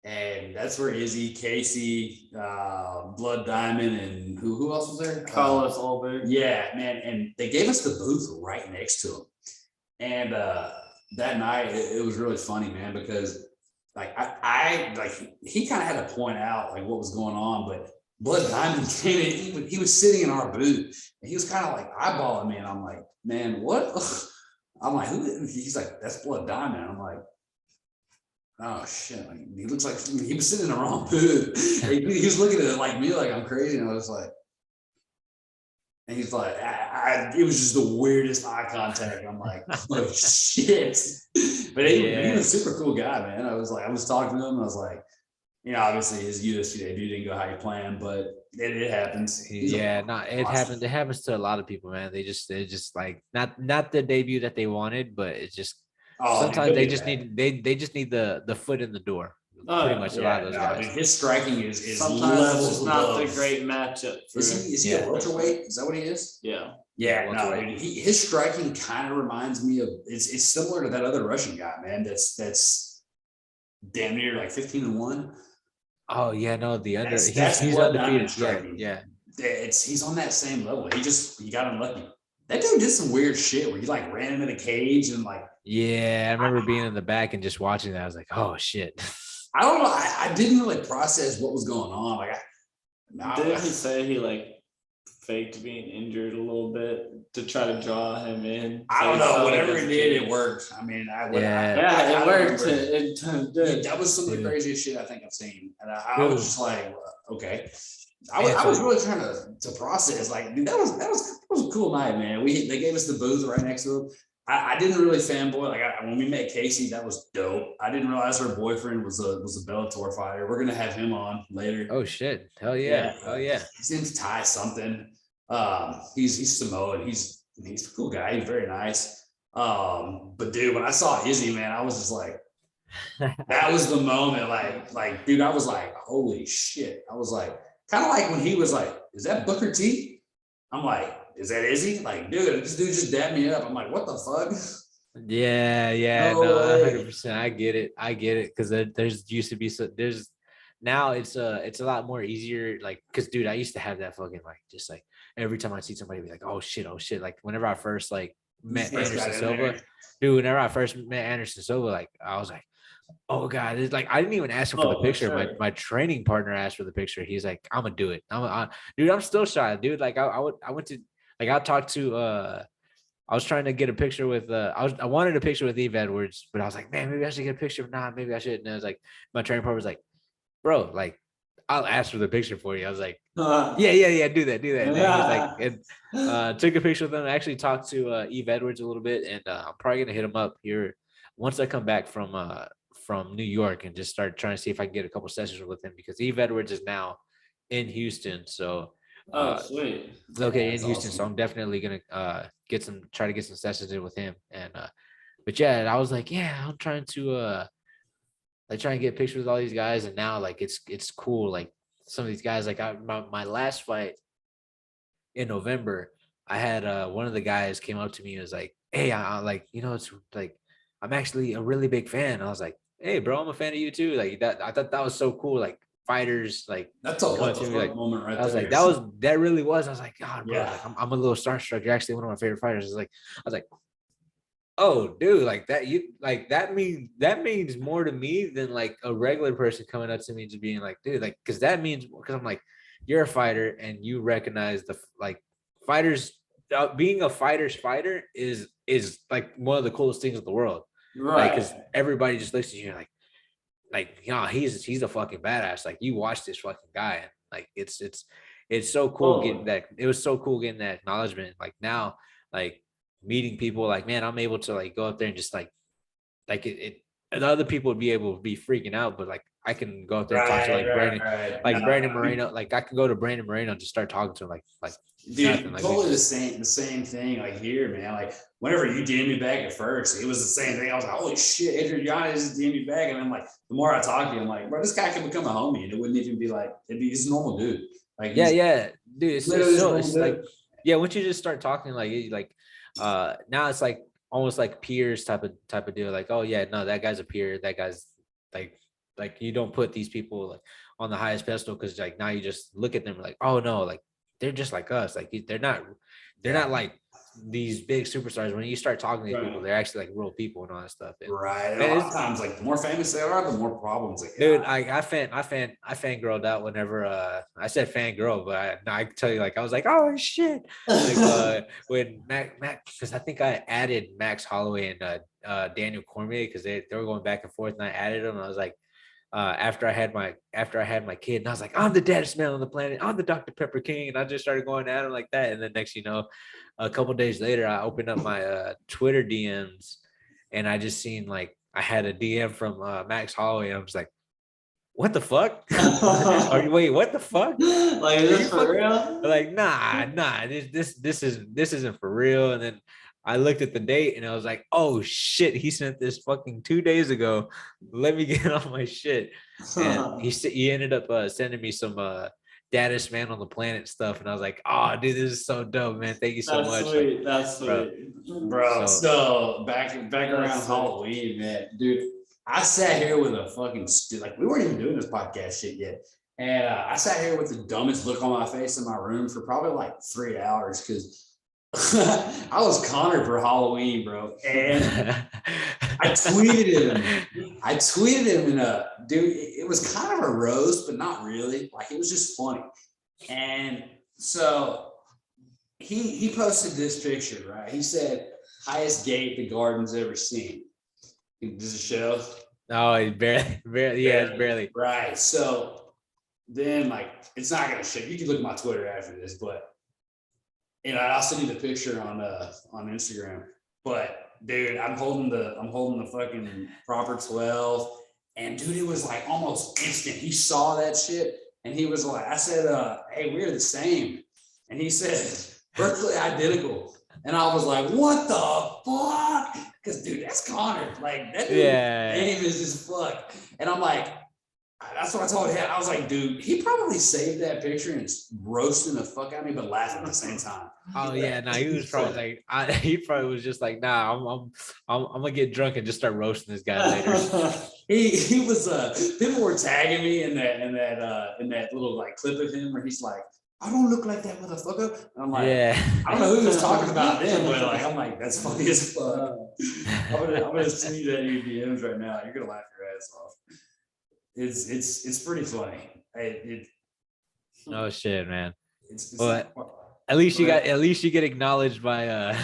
And that's where Izzy, Casey, Blood Diamond, and who else was there? Carlos Ulberg. Yeah, man. And they gave us the booth right next to him. And that night, it was really funny, man, because like I he kind of had to point out like what was going on, but Blood Diamond came in. He was sitting in our booth, and he was kind of like eyeballing me, and I'm like, man, what? I'm like, who? He's like, that's Blood Diamond. I'm like, oh shit! Like, he looks like he was sitting in the wrong booth. He was looking at it like me, like I'm crazy, and I was like, and he's like, it was just the weirdest eye contact. I'm like, oh shit! But he was a super cool guy, man. I was talking to him, and I was like, you know, obviously his UFC debut didn't go how you planned, but it happens. It happens. It happens to a lot of people, man. They just like not the debut that they wanted, but it's just sometimes they just need the foot in the door. Pretty much a lot of those guys. Dude, his striking is sometimes levels it's not above. the great matchup. Is he a welterweight? Is that what he is? Yeah. Yeah, no, dude, his striking kind of reminds me of it's similar to that other Russian guy, man. That's damn near like 15-1. Oh yeah, no, he's undefeated. Yeah. He's on that same level. He got unlucky. That dude did some weird shit where he like ran into the cage and like. Yeah, I remember being in the back and just watching that. I was like, oh shit. I don't know. I didn't really process what was going on. Like, didn't he say he like faked being injured a little bit to try to draw him in? I don't know. Whatever he did, it worked. I mean, it worked. That was some of the craziest shit I think I've seen, and I was just like, okay. I was really trying to process. Like, dude, that was a cool night, man. They gave us the booth right next to him. I didn't really fanboy. Like when we met Casey, that was dope. I didn't realize her boyfriend was a Bellator fighter. We're gonna have him on later. Oh shit! Hell yeah! Hell yeah! His name's Ty something. He's Samoan. He's a cool guy. He's very nice. But dude, when I saw Izzy, man, I was just like, that was the moment. Like, dude, I was like, holy shit! I was like, kind of like when he was like, is that Booker T? I'm like, is that Izzy? Like, dude, this dude just dabbed me up. I'm like, what the fuck? Yeah, no, 100%. I get it. Because there's used to be now it's a lot more easier. Like, because dude, I used to have that fucking like just like every time I see somebody be like, oh shit. Like whenever I first like met Anderson Silva, dude. Whenever I first met Anderson Silva, like I was like, oh god, it's like I didn't even ask him for the picture. Sure. My training partner asked for the picture. He's like, I'm gonna do it. Dude, I'm still shy, dude. Like I went to like I talked to I was trying to get a picture with I wanted a picture with Eve Edwards, but I was like, man, maybe I should get a picture. Nah, maybe I shouldn't. And I was like, my training partner was like, bro, like I'll ask for the picture for you. I was like, yeah, do that. And he was like, took a picture with him. I actually talked to Eve Edwards a little bit, and I'm probably gonna hit him up here once I come back from New York and just start trying to see if I can get a couple sessions with him, because Eve Edwards is now in Houston. So sweet. Okay, in Houston. Awesome. So I'm definitely gonna try to get some sessions in with him. And but yeah, I was like, yeah, I'm trying to try and get pictures with all these guys, and now like it's cool. Like some of these guys, like my last fight in November, I had one of the guys came up to me and was like, hey, I like, you know, it's like I'm actually a really big fan. I was like, hey bro, I'm a fan of you too. Like that, I thought that was so cool. Like fighters, like that's a like, moment right there. I was like, that really was. I was like, God, bro, like, I'm a little starstruck. You're actually one of my favorite fighters. I was like, oh, dude, like that, you like that means more to me than like a regular person coming up to me just being like, dude, like, because I'm like, you're a fighter and you recognize the like fighters. Being a fighter's fighter is like one of the coolest things in the world, right? Because everybody just looks at you like, you know, he's a fucking badass. Like you watch this fucking guy, and like it's so cool getting that. It was so cool getting that acknowledgement. Like now, like meeting people, like man, I'm able to like go up there and just like it. And other people would be able to be freaking out, but like I can go up there and talk to like Brandon, Brandon Moreno. Like I can go to Brandon Moreno and just start talking to him, like dude, nothing. Like totally the same thing. Like here, man. Like whenever you DM'd me back at first, it was the same thing. I was like, holy shit, Adrian Yanez is DM'd me back, and I'm like, the more I talk to you, I'm like, bro, this guy can become a homie, and it wouldn't even be like he's a normal dude. Like yeah, dude. It's like once you just start talking, like now it's like almost like peers type of deal. Like, oh yeah, no, that guy's a peer. That guy's like like you don't put these people like on the highest pedestal because like now you just look at them like, oh no, like they're just like us. Like they're not like these big superstars. When you start talking to these people, they're actually like real people and all that stuff. And, right. And a lot of times, like the more famous they are, the more problems they get. Dude, I fangirled out whenever I said fangirl, but I tell you, like I was like, oh shit. Like when Mac because I think I added Max Holloway and Daniel Cormier because they were going back and forth, and I added them. And I was like, after I had my kid, and I was like, I'm the deadest man on the planet. I'm the Dr. Pepper King, and I just started going at him like that. And then next, you know, a couple days later, I opened up my Twitter DMs, and I just seen like I had a DM from Max Holloway. And I was like, what the fuck? Wait, what the fuck? Like, is this for real? Like, nah, this isn't for real. And then I looked at the date and I was like, oh shit, he sent this fucking 2 days ago. Let me get on my shit. And he ended up sending me some Daddest Man on the Planet stuff. And I was like, oh dude, this is so dope, man. Thank you so much. Sweet. Like, That's sweet. Bro. So back around Halloween, man, dude. I sat here with a fucking like we weren't even doing this podcast shit yet, and I sat here with the dumbest look on my face in my room for probably like 3 hours because I was Connor for Halloween, bro, and I tweeted him, and dude, it was kind of a roast, but not really. Like it was just funny, and so he posted this picture, right? He said, "Highest gate the Garden's ever seen." Does it show? No, it barely. Yeah, it's barely. Right. So then, like, it's not gonna show. You can look at my Twitter after this, but you know, I'll send you the picture on Instagram. But dude, I'm holding the fucking proper 12, and dude, it was like almost instant. He saw that shit, and he was like, I said, "Hey, we're the same," and he said, "Virtually identical," and I was like, "What the fuck?" Because dude, that's Connor. Like that dude's name is just fuck. And I'm like, that's what I told him. I was like, dude, he probably saved that picture and it's roasting the fuck out of me, but laughing at the same time. Oh yeah, no, he was probably like, he probably was just like, nah, I'm gonna get drunk and just start roasting this guy later. he was people were tagging me in that little like clip of him where he's like, I don't look like that motherfucker. And I'm like, I don't know who he was talking about then, but like, I'm like, that's funny as fuck. I'm gonna send you that in your DMs right now. You're gonna laugh your ass off. It's pretty funny. Oh shit, man. But at least you get acknowledged by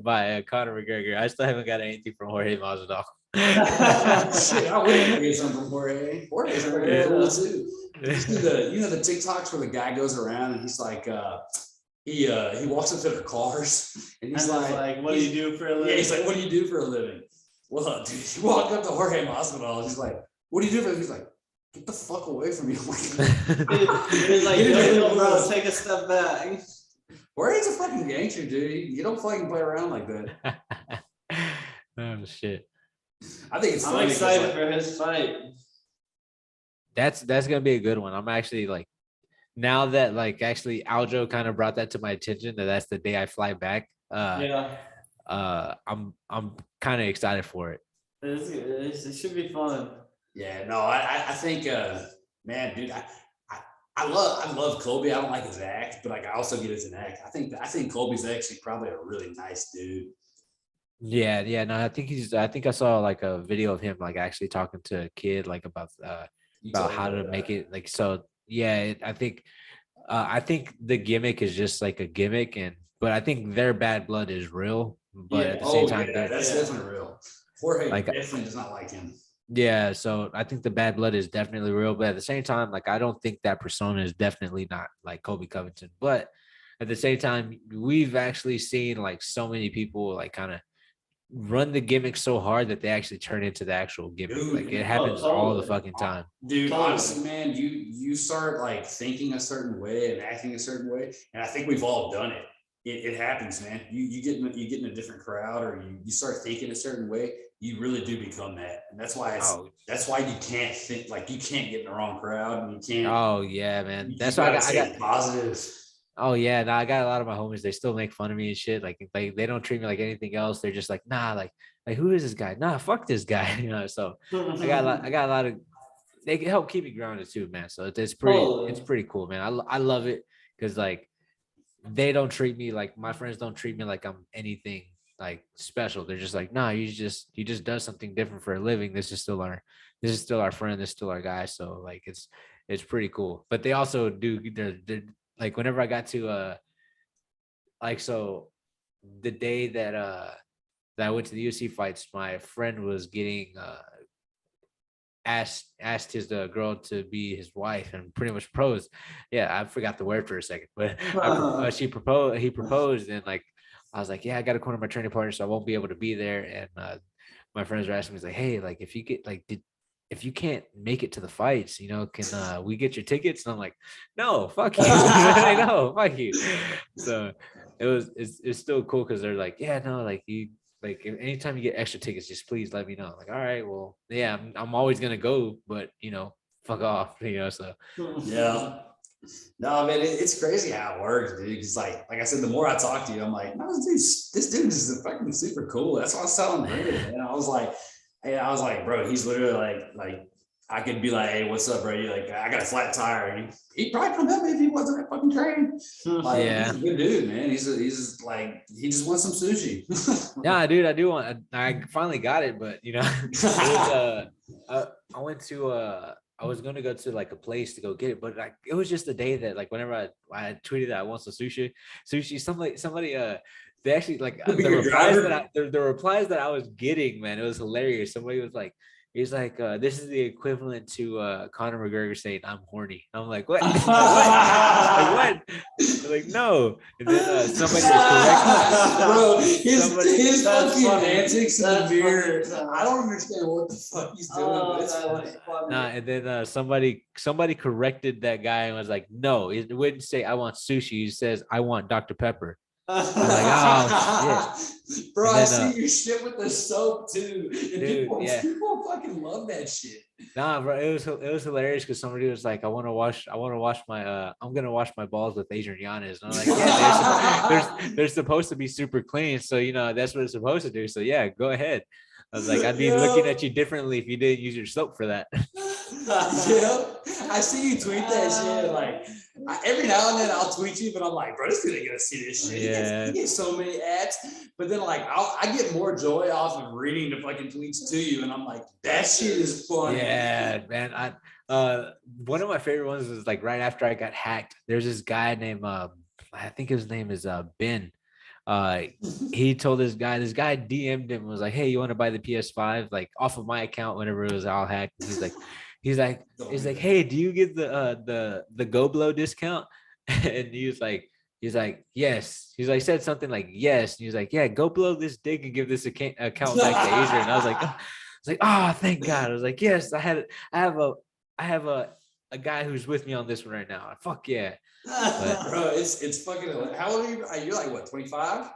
by Conor McGregor. I still haven't got anything from Jorge Masvidal. Shit, I wouldn't get something from Jorge. Jorge's cool too. You know the TikToks where the guy goes around and he's like, he walks up to their cars and he's like, what do you do for a living? Yeah, he's like, what do you do for a living? Well, dude, he walked up to Jorge Masvidal and he's like, what do you do for a living? He's like, get the fuck away from me. He's like, yo, bro, take a step back. Jorge's a fucking gangster, dude. You don't fucking play around like that. Oh shit. I think it's. I'm excited for his fight. That's gonna be a good one. I'm actually like, now that like actually Aljo kind of brought that to my attention that's the day I fly back. I'm kind of excited for it. It should be fun. Yeah, no, I think, man, dude, I love Colby. I don't like his act, but like I also get his act. I think Colby's actually probably a really nice dude. Yeah, no, I think I saw like a video of him like actually talking to a kid like about how to make it like so. Yeah, I think the gimmick is just like a gimmick, but I think their bad blood is real. But at the same time, that's definitely real. Jorge definitely does not like him. Yeah, so I think the bad blood is definitely real, but at the same time, like I don't think that persona is definitely not like Colby Covington. But at the same time, we've actually seen like so many people like kind of run the gimmick so hard that they actually turn into the actual gimmick. Dude, like it happens all the fucking time. Dude, honestly, man, you start like thinking a certain way and acting a certain way, and I think we've all done it. It happens, man. You get in a different crowd, or you start thinking a certain way. You really do become that, and that's why that's why you can't think like you can't get in the wrong crowd, and you can't. Oh yeah, man. That's why I got positive. Oh yeah, no, I got a lot of my homies. They still make fun of me and shit. Like they don't treat me like anything else. They're just like, nah, like who is this guy? Nah, fuck this guy. You know. So I got a lot of they can help keep me grounded too, man. So it's pretty cool, man. I love it because like they don't treat me like my friends don't treat me like I'm anything like special. They're just like, nah, he just does something different for a living. This is still our friend. This is still our guy. So like it's pretty cool. But they also do they're like whenever I got to like so the day that I went to the UFC fights, my friend was getting asked his girl to be his wife and pretty much proposed. Yeah, I forgot the word for a second, but he proposed, and like I was like, yeah, I got to corner my training partner, so I won't be able to be there. And my friends were asking me, like, hey, like if you get like if you can't make it to the fights, can we get your tickets? And I'm like, no, fuck you. No, fuck you. So it's still cool because they're like, yeah, no, like you like anytime you get extra tickets, just please let me know. Like, all right, well, yeah, I'm always gonna go, but fuck off, so yeah. No, man, it's crazy how it works, dude. Because like I said, the more I talk to you, I'm like, no, this dude is fucking super cool. That's what I was telling him, man. I was like, bro, he's literally like I could be like, hey, what's up, bro? You like, I got a flat tire. And he'd probably come help me if he wasn't at fucking training. Like, yeah, he's a good dude, man. He's like, he just wants some sushi. Yeah, dude, I do want. I finally got it, but it was, I went to I was gonna go to like a place to go get it, but like it was just the day that like whenever I tweeted that I want some sushi, somebody they actually like the replies that I was getting, man, it was hilarious. Somebody was like, he's like, this is the equivalent to Conor McGregor saying I'm horny. I'm like, what? Like, what? Like, no. And then somebody was correct. Bro, his fucking antics in the mirror. I don't understand what the fuck he's doing, but it's funny. Nah, and then somebody corrected that guy and was like, no, it wouldn't say I want sushi. He says I want Dr. Pepper. I'm like, oh shit. Bro, then, I see your shit with the soap too. And dude, people fucking love that shit. Nah, bro, it was hilarious because somebody was like, I'm gonna wash my balls with Adrian Yanez. And I'm like, yeah, they're supposed to be super clean, so that's what it's supposed to do. So yeah, go ahead. I was like, I'd be looking at you differently if you didn't use your soap for that. Yeah, I see you tweet that shit. Like every now and then I'll tweet you, but I'm like, bro, this dude ain't gonna see this shit. Yeah. He gets so many ads. But then like I get more joy off of reading the fucking tweets to you, and I'm like, that shit is funny. Yeah, man. One of my favorite ones was like right after I got hacked. There's this guy named I think his name is Ben. He told this guy DM'd him, was like, hey, you want to buy the PS5 like off of my account whenever it was all hacked? He's like, hey, do you get the Go Blow discount? And he's like, yes. He's like, said something like yes. And he's like, yeah, go blow this dick and give this account back to Adrian. And I was like, oh, thank God. I was like, yes, I have a guy who's with me on this one right now. Fuck yeah. But, bro, it's fucking. How old are you? You're like what, 25?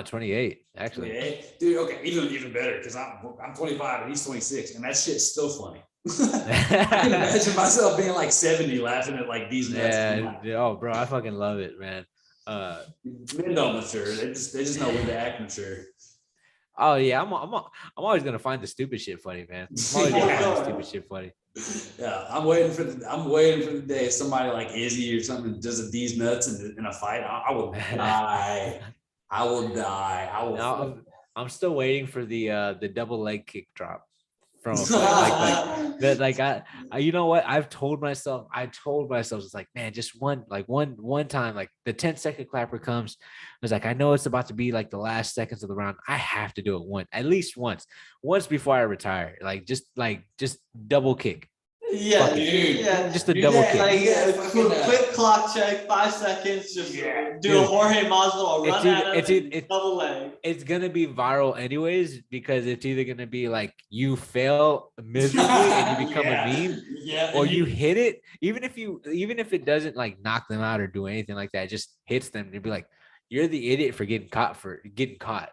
28 actually. 28? Dude, okay, even better because I'm 25 and he's 26, and that shit's still funny. I can imagine myself being like 70 laughing at like these nuts. Yeah, oh, bro, I fucking love it, man. Men don't mature. They just know when to act mature. Oh yeah, I'm always gonna find the stupid shit funny, man. I'm always gonna find the stupid shit funny. Yeah, I'm waiting for the day somebody like Izzy or something does these nuts in a fight. I will die. I will die. I'm still waiting for the double leg kick drop from a fight. like that. I you know what? I told myself it's like, man, just one time, like the 10-second clapper comes. I was like, I know it's about to be like the last seconds of the round. I have to do it at least once before I retire. Like just double kick. Yeah, dude. Yeah, just a double kick. Like quick clock check, 5 seconds. Just do a Jorge Masvidal run at him, double leg. It's gonna be viral anyways because it's either gonna be like you fail miserably and you become a meme, or you hit it. Even if it doesn't like knock them out or do anything like that, it just hits them. They'd be like, you're the idiot for getting caught.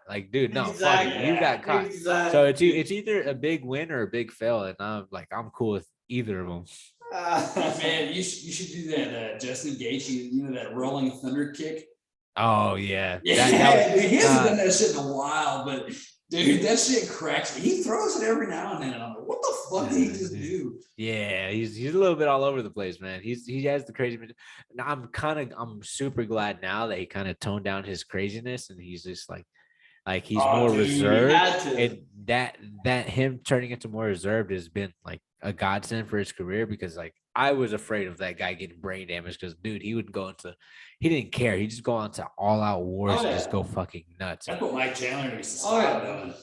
Like, dude, no, exactly. Fuck it, you got caught. Exactly. So it's either a big win or a big fail, and I'm cool with either of them. Man, you should do that Justin Gaethje, that rolling thunder kick. Oh yeah, he hasn't done that shit in a while, but Dude, that shit cracks me. He throws it every now and then, and I'm like, what the fuck did he just do? Yeah, he's a little bit all over the place, man. He has the crazy. Now I'm super glad now that he kind of toned down his craziness and he's just like he's more reserved. And that him turning into more reserved has been like a godsend for his career because like I was afraid of that guy getting brain damage because dude, he didn't care. He just go on to all out wars and just go fucking nuts. That's what Mike Chandler used to stop doing.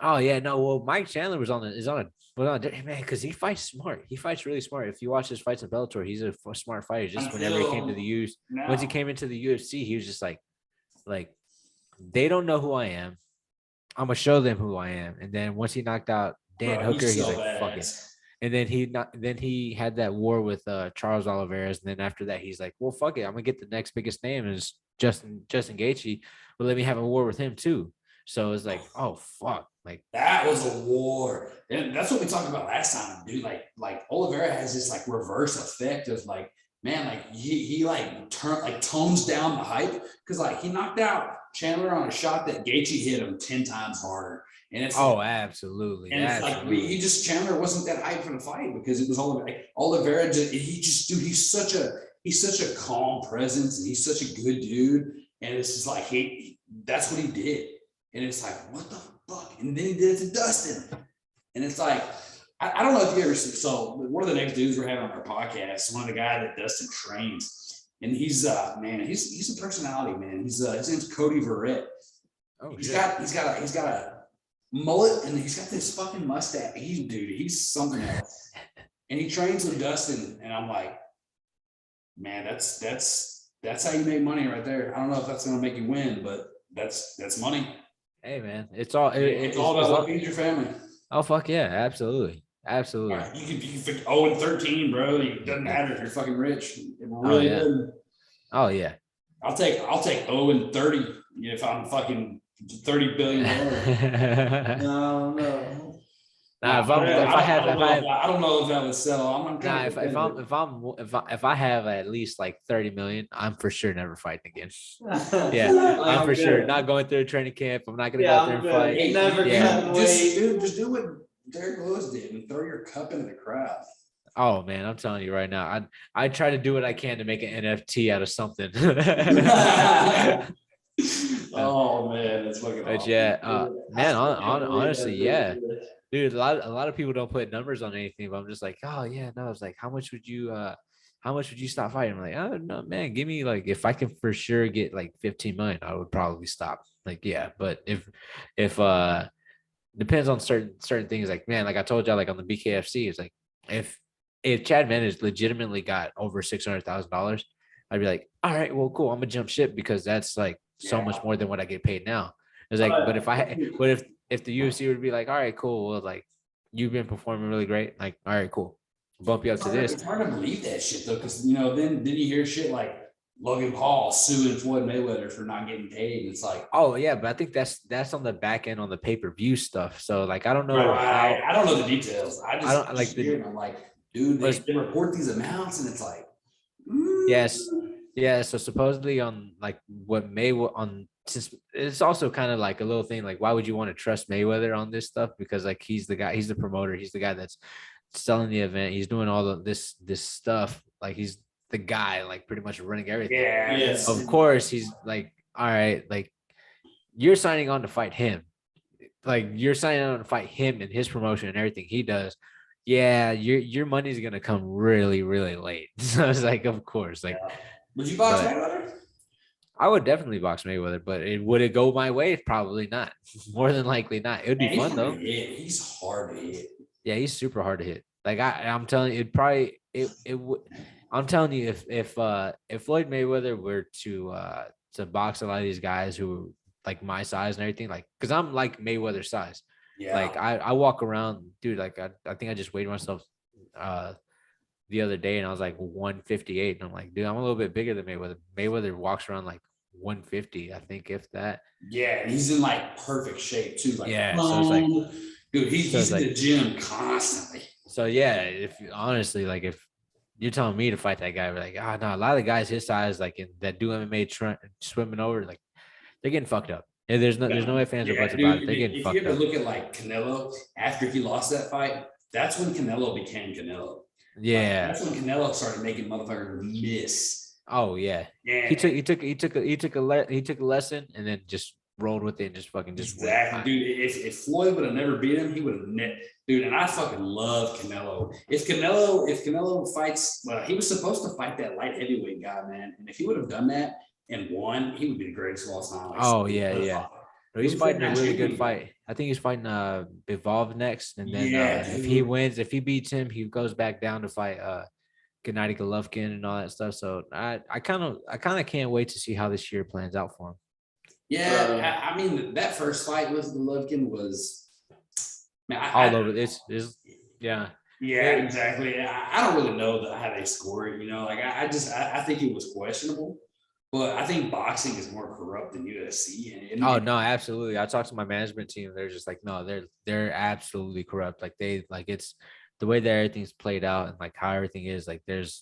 Oh yeah, no. Well, Mike Chandler was on man because he fights smart. He fights really smart. If you watch his fights in Bellator, he's a smart fighter. Just whenever he came to the UFC, once he came into the UFC, he was just like they don't know who I am. I'm gonna show them who I am. And then once he knocked out Dan Hooker, he's like, fuck it. And then he had that war with Charles Oliveira. And then after that, he's like, well, fuck it. I'm gonna get the next biggest name is Justin Gaethje, but let me have a war with him too. So it's like, oh fuck, like that was a war. And that's what we talked about last time, dude. Like Oliveira has this like reverse effect of like, man, like he tones down the hype because like he knocked out Chandler on a shot that Gaethje hit him 10 times harder. And it's absolutely. And it's absolutely. like Chandler wasn't that hyped for the fight because it was Oliveira. He's such a calm presence and he's such a good dude. And it's just like that's what he did. And it's like, what the fuck? And then he did it to Dustin. And it's like, I don't know if you ever see. So one of the next dudes we're having on our podcast, one of the guys that Dustin trains, and he's a personality, man. His name's Cody Verrett. Oh, he's got a mullet and he's got this fucking mustache. He's something else. And he trains with Dustin, and I'm like, man, that's how you make money right there. I don't know if that's gonna make you win, but that's money. Hey man, it's all about what feeds your family. Oh fuck yeah, absolutely. Absolutely. Right, you can 0-13, bro. It doesn't matter if you're fucking rich. It really doesn't. Oh yeah. I'll take 0-30 if I'm fucking $30 billion. No. Nah, I don't know if that would sell. If I have at least like 30 million, I'm for sure never fighting again. Yeah, I'm for sure not going through a training camp. I'm not gonna go out there and fight. Just do what Derek Lewis did and throw your cup into the crowd. Oh man, I'm telling you right now, I try to do what I can to make an NFT out of something. Oh man, that's fucking awesome. Yeah, man, honestly, yeah. Dude, a lot of people don't put numbers on anything, but I'm just like, oh yeah, no. It's like, how much would you stop fighting? I'm like, oh no, man, give me like, if I can for sure get like 15 million, I would probably stop. Like, yeah, but if depends on certain things. Like, man, like I told y'all, like on the BKFC, it's like if Chad Mendes legitimately got over $600,000, I'd be like, all right, well, cool, I'm gonna jump ship because that's like so much more than what I get paid now. It's like, but if the UFC would be like, all right, cool, well, like you've been performing really great, like, all right, cool, bump you up to this. It's hard to believe that shit though, because then you hear shit like Logan Paul suing Floyd Mayweather for not getting paid. It's like, oh yeah, but I think that's on the back end on the pay-per-view stuff. So like, I don't know. I don't know the details. I don't like I'm like, dude, they report these amounts, and it's like, yes. Yeah, so supposedly on like what it's also kind of like a little thing like, why would you want to trust Mayweather on this stuff? Because like he's the guy, he's the promoter, he's the guy that's selling the event, he's doing all of this stuff, like he's the guy like pretty much running everything. Yeah, yes. Of course, he's like, all right, like you're signing on to fight him, like you're signing on to fight him and his promotion and everything he does. Yeah, your money's gonna come really, really late. So it's like, of course, like. Yeah. Would you box Mayweather? I would definitely box Mayweather, but would it go my way? Probably not. More than likely not. It would be fun though. He's hard to hit. Yeah, he's super hard to hit. Like I'm telling you, it would. I'm telling you, if Floyd Mayweather were to box a lot of these guys who like my size and everything, like because I'm like Mayweather size. Yeah. Like I walk around, dude. Like I think I just weighed myself the other day and I was like 158 and I'm like, dude, I'm a little bit bigger than Mayweather. Mayweather walks around like 150, I think, if that. Yeah, he's in like perfect shape too. Like, yeah, so it's like, dude, he's in the gym constantly. So yeah, if honestly, like if you're telling me to fight that guy, we're like, no, a lot of the guys his size, like that do MMA swimming over, like they're getting fucked up. Yeah, there's no way fans are buts about dude, it. They're getting if you fucked ever up. look at like Canelo after he lost that fight, that's when Canelo became Canelo. Like Yeah. that's when Canelo started making motherfuckers miss. Oh yeah. And He took a lesson and then just rolled with it and just fucking just went. exactly, dude. If Floyd would have never beat him, he would have dude. And I fucking love Canelo. If Canelo fights, well, he was supposed to fight that light heavyweight guy, man. And if he would have done that and won, he would be the greatest of all time. Like, Oh yeah. No, he's fighting a really good fight. I think he's fighting Bivol next, and then if he wins, if he beats him, he goes back down to fight Gennady Golovkin and all that stuff. So I kind of can't wait to see how this year plans out for him. Yeah, I mean that first fight with Golovkin was, man, all over this is yeah, exactly. I don't really know how they score it. You know, like I think it was questionable. But I think boxing is more corrupt than UFC. And oh no, absolutely. I talked to my management team. They're just like, no, they're absolutely corrupt. Like it's the way that everything's played out and like how everything is. Like it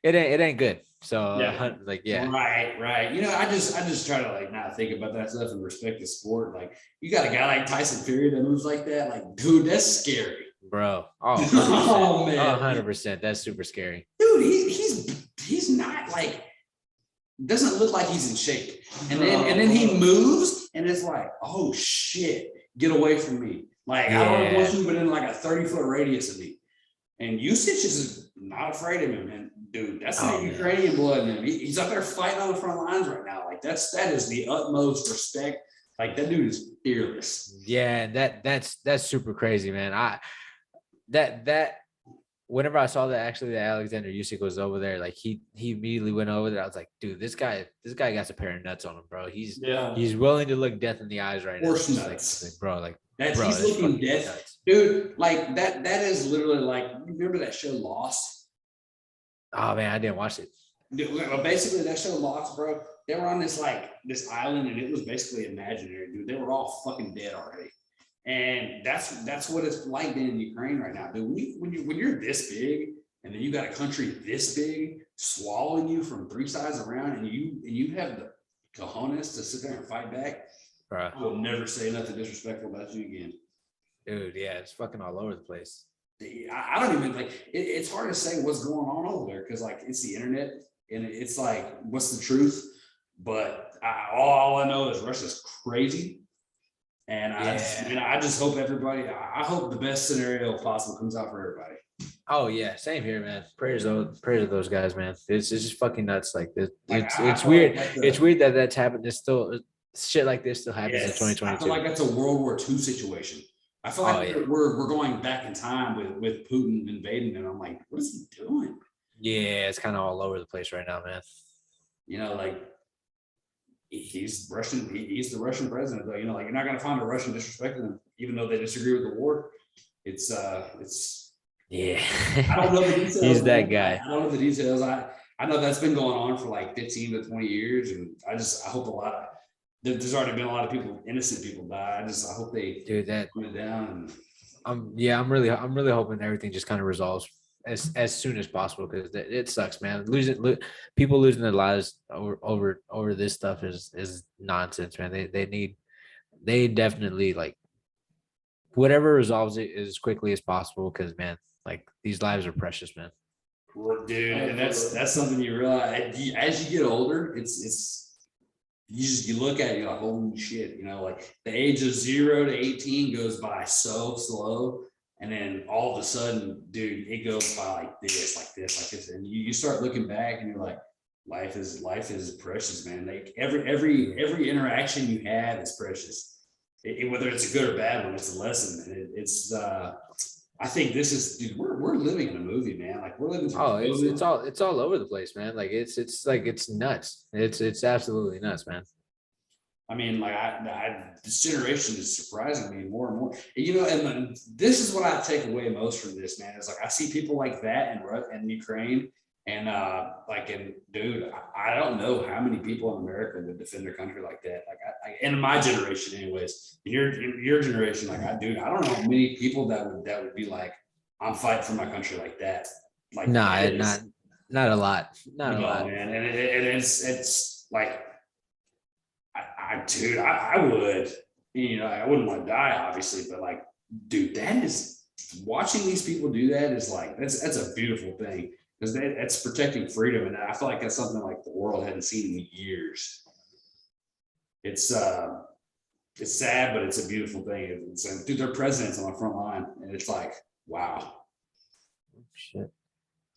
ain't good. So like yeah, right. You know, I just try to like not think about that stuff and respect the sport. Like you got a guy like Tyson Fury that moves like that. Like, dude, that's scary, bro. Oh, oh man, 100%. That's super scary, dude. He's not like. Doesn't look like he's in shape. And then he moves and it's like, oh shit, get away from me. Like I don't want you within like a 30-foot radius of me. And Usich is not afraid of him, man. Dude, that's that Ukrainian blood in him. He's up there fighting on the front lines right now. Like that is the utmost respect. Like that dude is fearless. Yeah, that's super crazy, man. Whenever I saw that actually that Alexander Usyk was over there, like he immediately went over there. I was like, dude, this guy got a pair of nuts on him, bro. He's willing to look death in the eyes right now. Like, bro, like he's looking death, nuts. Dude. Like that is literally like, remember that show Lost? Oh man, I didn't watch it. Dude, well, basically that show Lost, bro. They were on this island and it was basically imaginary, dude. They were all fucking dead already. And that's what it's like in Ukraine right now, dude. When you're this big, and then you got a country this big swallowing you from three sides around, and you have the cojones to sit there and fight back. Right. I will never say nothing disrespectful about you again, dude. Yeah, it's fucking all over the place. I don't even like. It's hard to say what's going on over there because like it's the internet, and it's like what's the truth. But all I know is Russia's crazy. And I just hope I hope the best scenario possible comes out for everybody. Oh yeah, same here, man. Prayers to those guys, man. It's just fucking nuts. Like it's weird. It's weird that that's happened. It's still shit like this still happens in 2022. I feel like that's a World War II situation. I feel like we're going back in time with Putin invading, and I'm like, what is he doing? Yeah, it's kind of all over the place right now, man. You know, like. He's Russian. He's the Russian president, though. You know, like you're not going to find a Russian disrespecting him, even though they disagree with the war. It's yeah. I don't know the details. He's that guy. I don't know the details. I know that's been going on for like 15 to 20 years, and I hope there's already been a lot of people, innocent people die. I hope they do that. Put it down. I'm really hoping everything just kind of resolves as soon as possible because it sucks, man. People losing their lives over this stuff is nonsense, man. They definitely like whatever resolves it as quickly as possible because man, like these lives are precious, man. Well, dude, and that's something you realize as you get older. You look at it, you're like, holy shit, you know, like the age of 0 to 18 goes by so slow. And then all of a sudden, dude, it goes by like this. And you start looking back and you're like, life is precious, man. Like every interaction you have is precious. Whether it's a good or bad one, it's a lesson. And I think this is, dude, we're living in a movie, man. Like we're living through it's all over the place, man. Like it's nuts. It's absolutely nuts, man. I mean, like this generation is surprising me more and more. You know, and this is what I take away most from this, man. Is like I see people like that in Ukraine, and dude, I don't know how many people in America would defend their country like that. Like in my generation, anyways. In your generation, like I don't know how many people that would be like, I'm fighting for my country like that. Like not a lot, not a lot, man. And it's like. Dude, I would. You know, I wouldn't want to die, obviously, but like, dude, that is watching these people do that is like that's a beautiful thing because that's protecting freedom, and I feel like that's something like the world hadn't seen in years. It's sad, but it's a beautiful thing. Dude, their president's on the front line, and it's like, wow. Shit.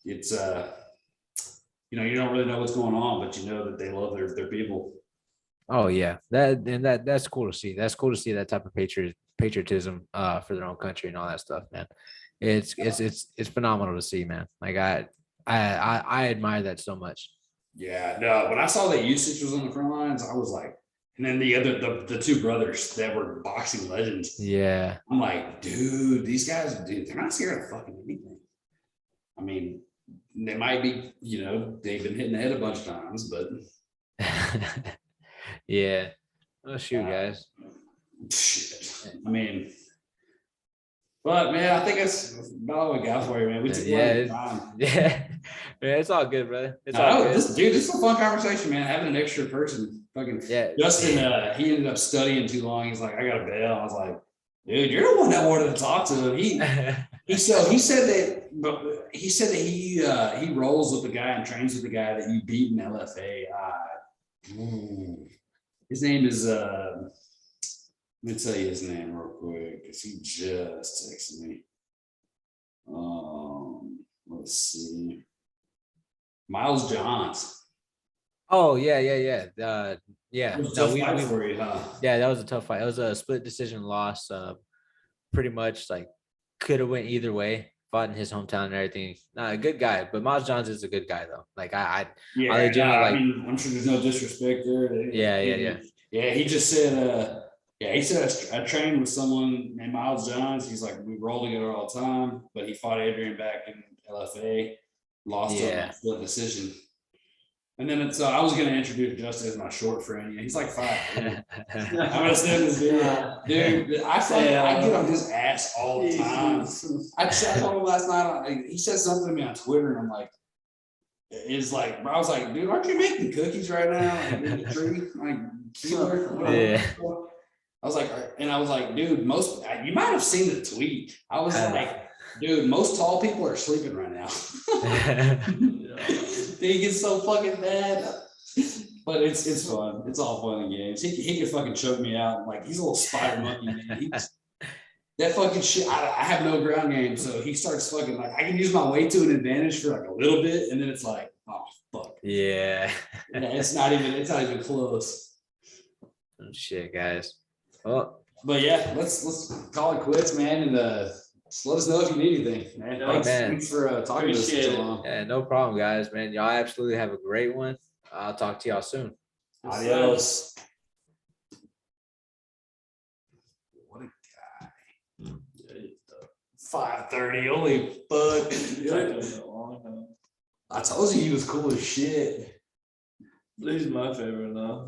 It's you know, you don't really know what's going on, but you know that they love their people. Oh yeah, that's cool to see. That's cool to see that type of patriotism for their own country and all that stuff, man. It's phenomenal to see, man. Like I admire that so much. Yeah, no, when I saw that usage was on the front lines, I was like, and then the two brothers that were boxing legends. Yeah. I'm like, dude, these guys, dude, they're not scared of fucking anything. I mean, they might be, you know, they've been hitting the head a bunch of times, but yeah. Oh shoot, guys. Shit. I mean, but man, I think that's about all we got for you, man. We took time. Yeah. Man, it's all good, brother. It's all good. This is a fun conversation, man. Having an extra person. Fucking Justin, he ended up studying too long. He's like, I got a bail. I was like, dude, you're the one that wanted to talk to him. He said that he rolls with the guy and trains with the guy that you beat in LFA. His name is let me tell you his name real quick because he just texted me. Let's see. Miles Johns. Oh yeah. Yeah. No, for you, huh? Yeah, that was a tough fight. It was a split decision loss. Pretty much like could have went either way. Fought in his hometown and everything. Nah, a good guy, but Miles Johns is a good guy though. Like I mean, I'm sure there's no disrespect there. Yeah. He just said, he said I trained with someone named Miles Johns. He's like, we roll together all the time, but he fought Adrian back in LFA, lost a split decision. And then I was going to introduce Justin as my short friend. Yeah, he's like 5'10". I'm going to send this video. Dude, I get on his ass all the time. I told him last night, he said something to me on Twitter, and I'm like, I was like, dude, aren't you making cookies right now? Like in the tree? Like, yeah. I was like, dude, you might have seen the tweet. I was like, dude, most tall people are sleeping right now. He gets so fucking bad. But it's fun. It's all fun and games. He can fucking choke me out. Like, he's a little spider monkey, man. That fucking shit, I have no ground game, so he starts fucking like, I can use my weight to an advantage for like a little bit, and then it's like, oh fuck. Yeah. It's not even close. Oh, shit, guys. Well, but yeah, let's call it quits, man, and just let us know if you need anything, man. Thanks for talking to us so long. Yeah, no problem, guys, man. Y'all absolutely have a great one. I'll talk to y'all soon. Adios. What a guy. 5:30. Holy fuck. I told you he was cool as shit. He's my favorite now.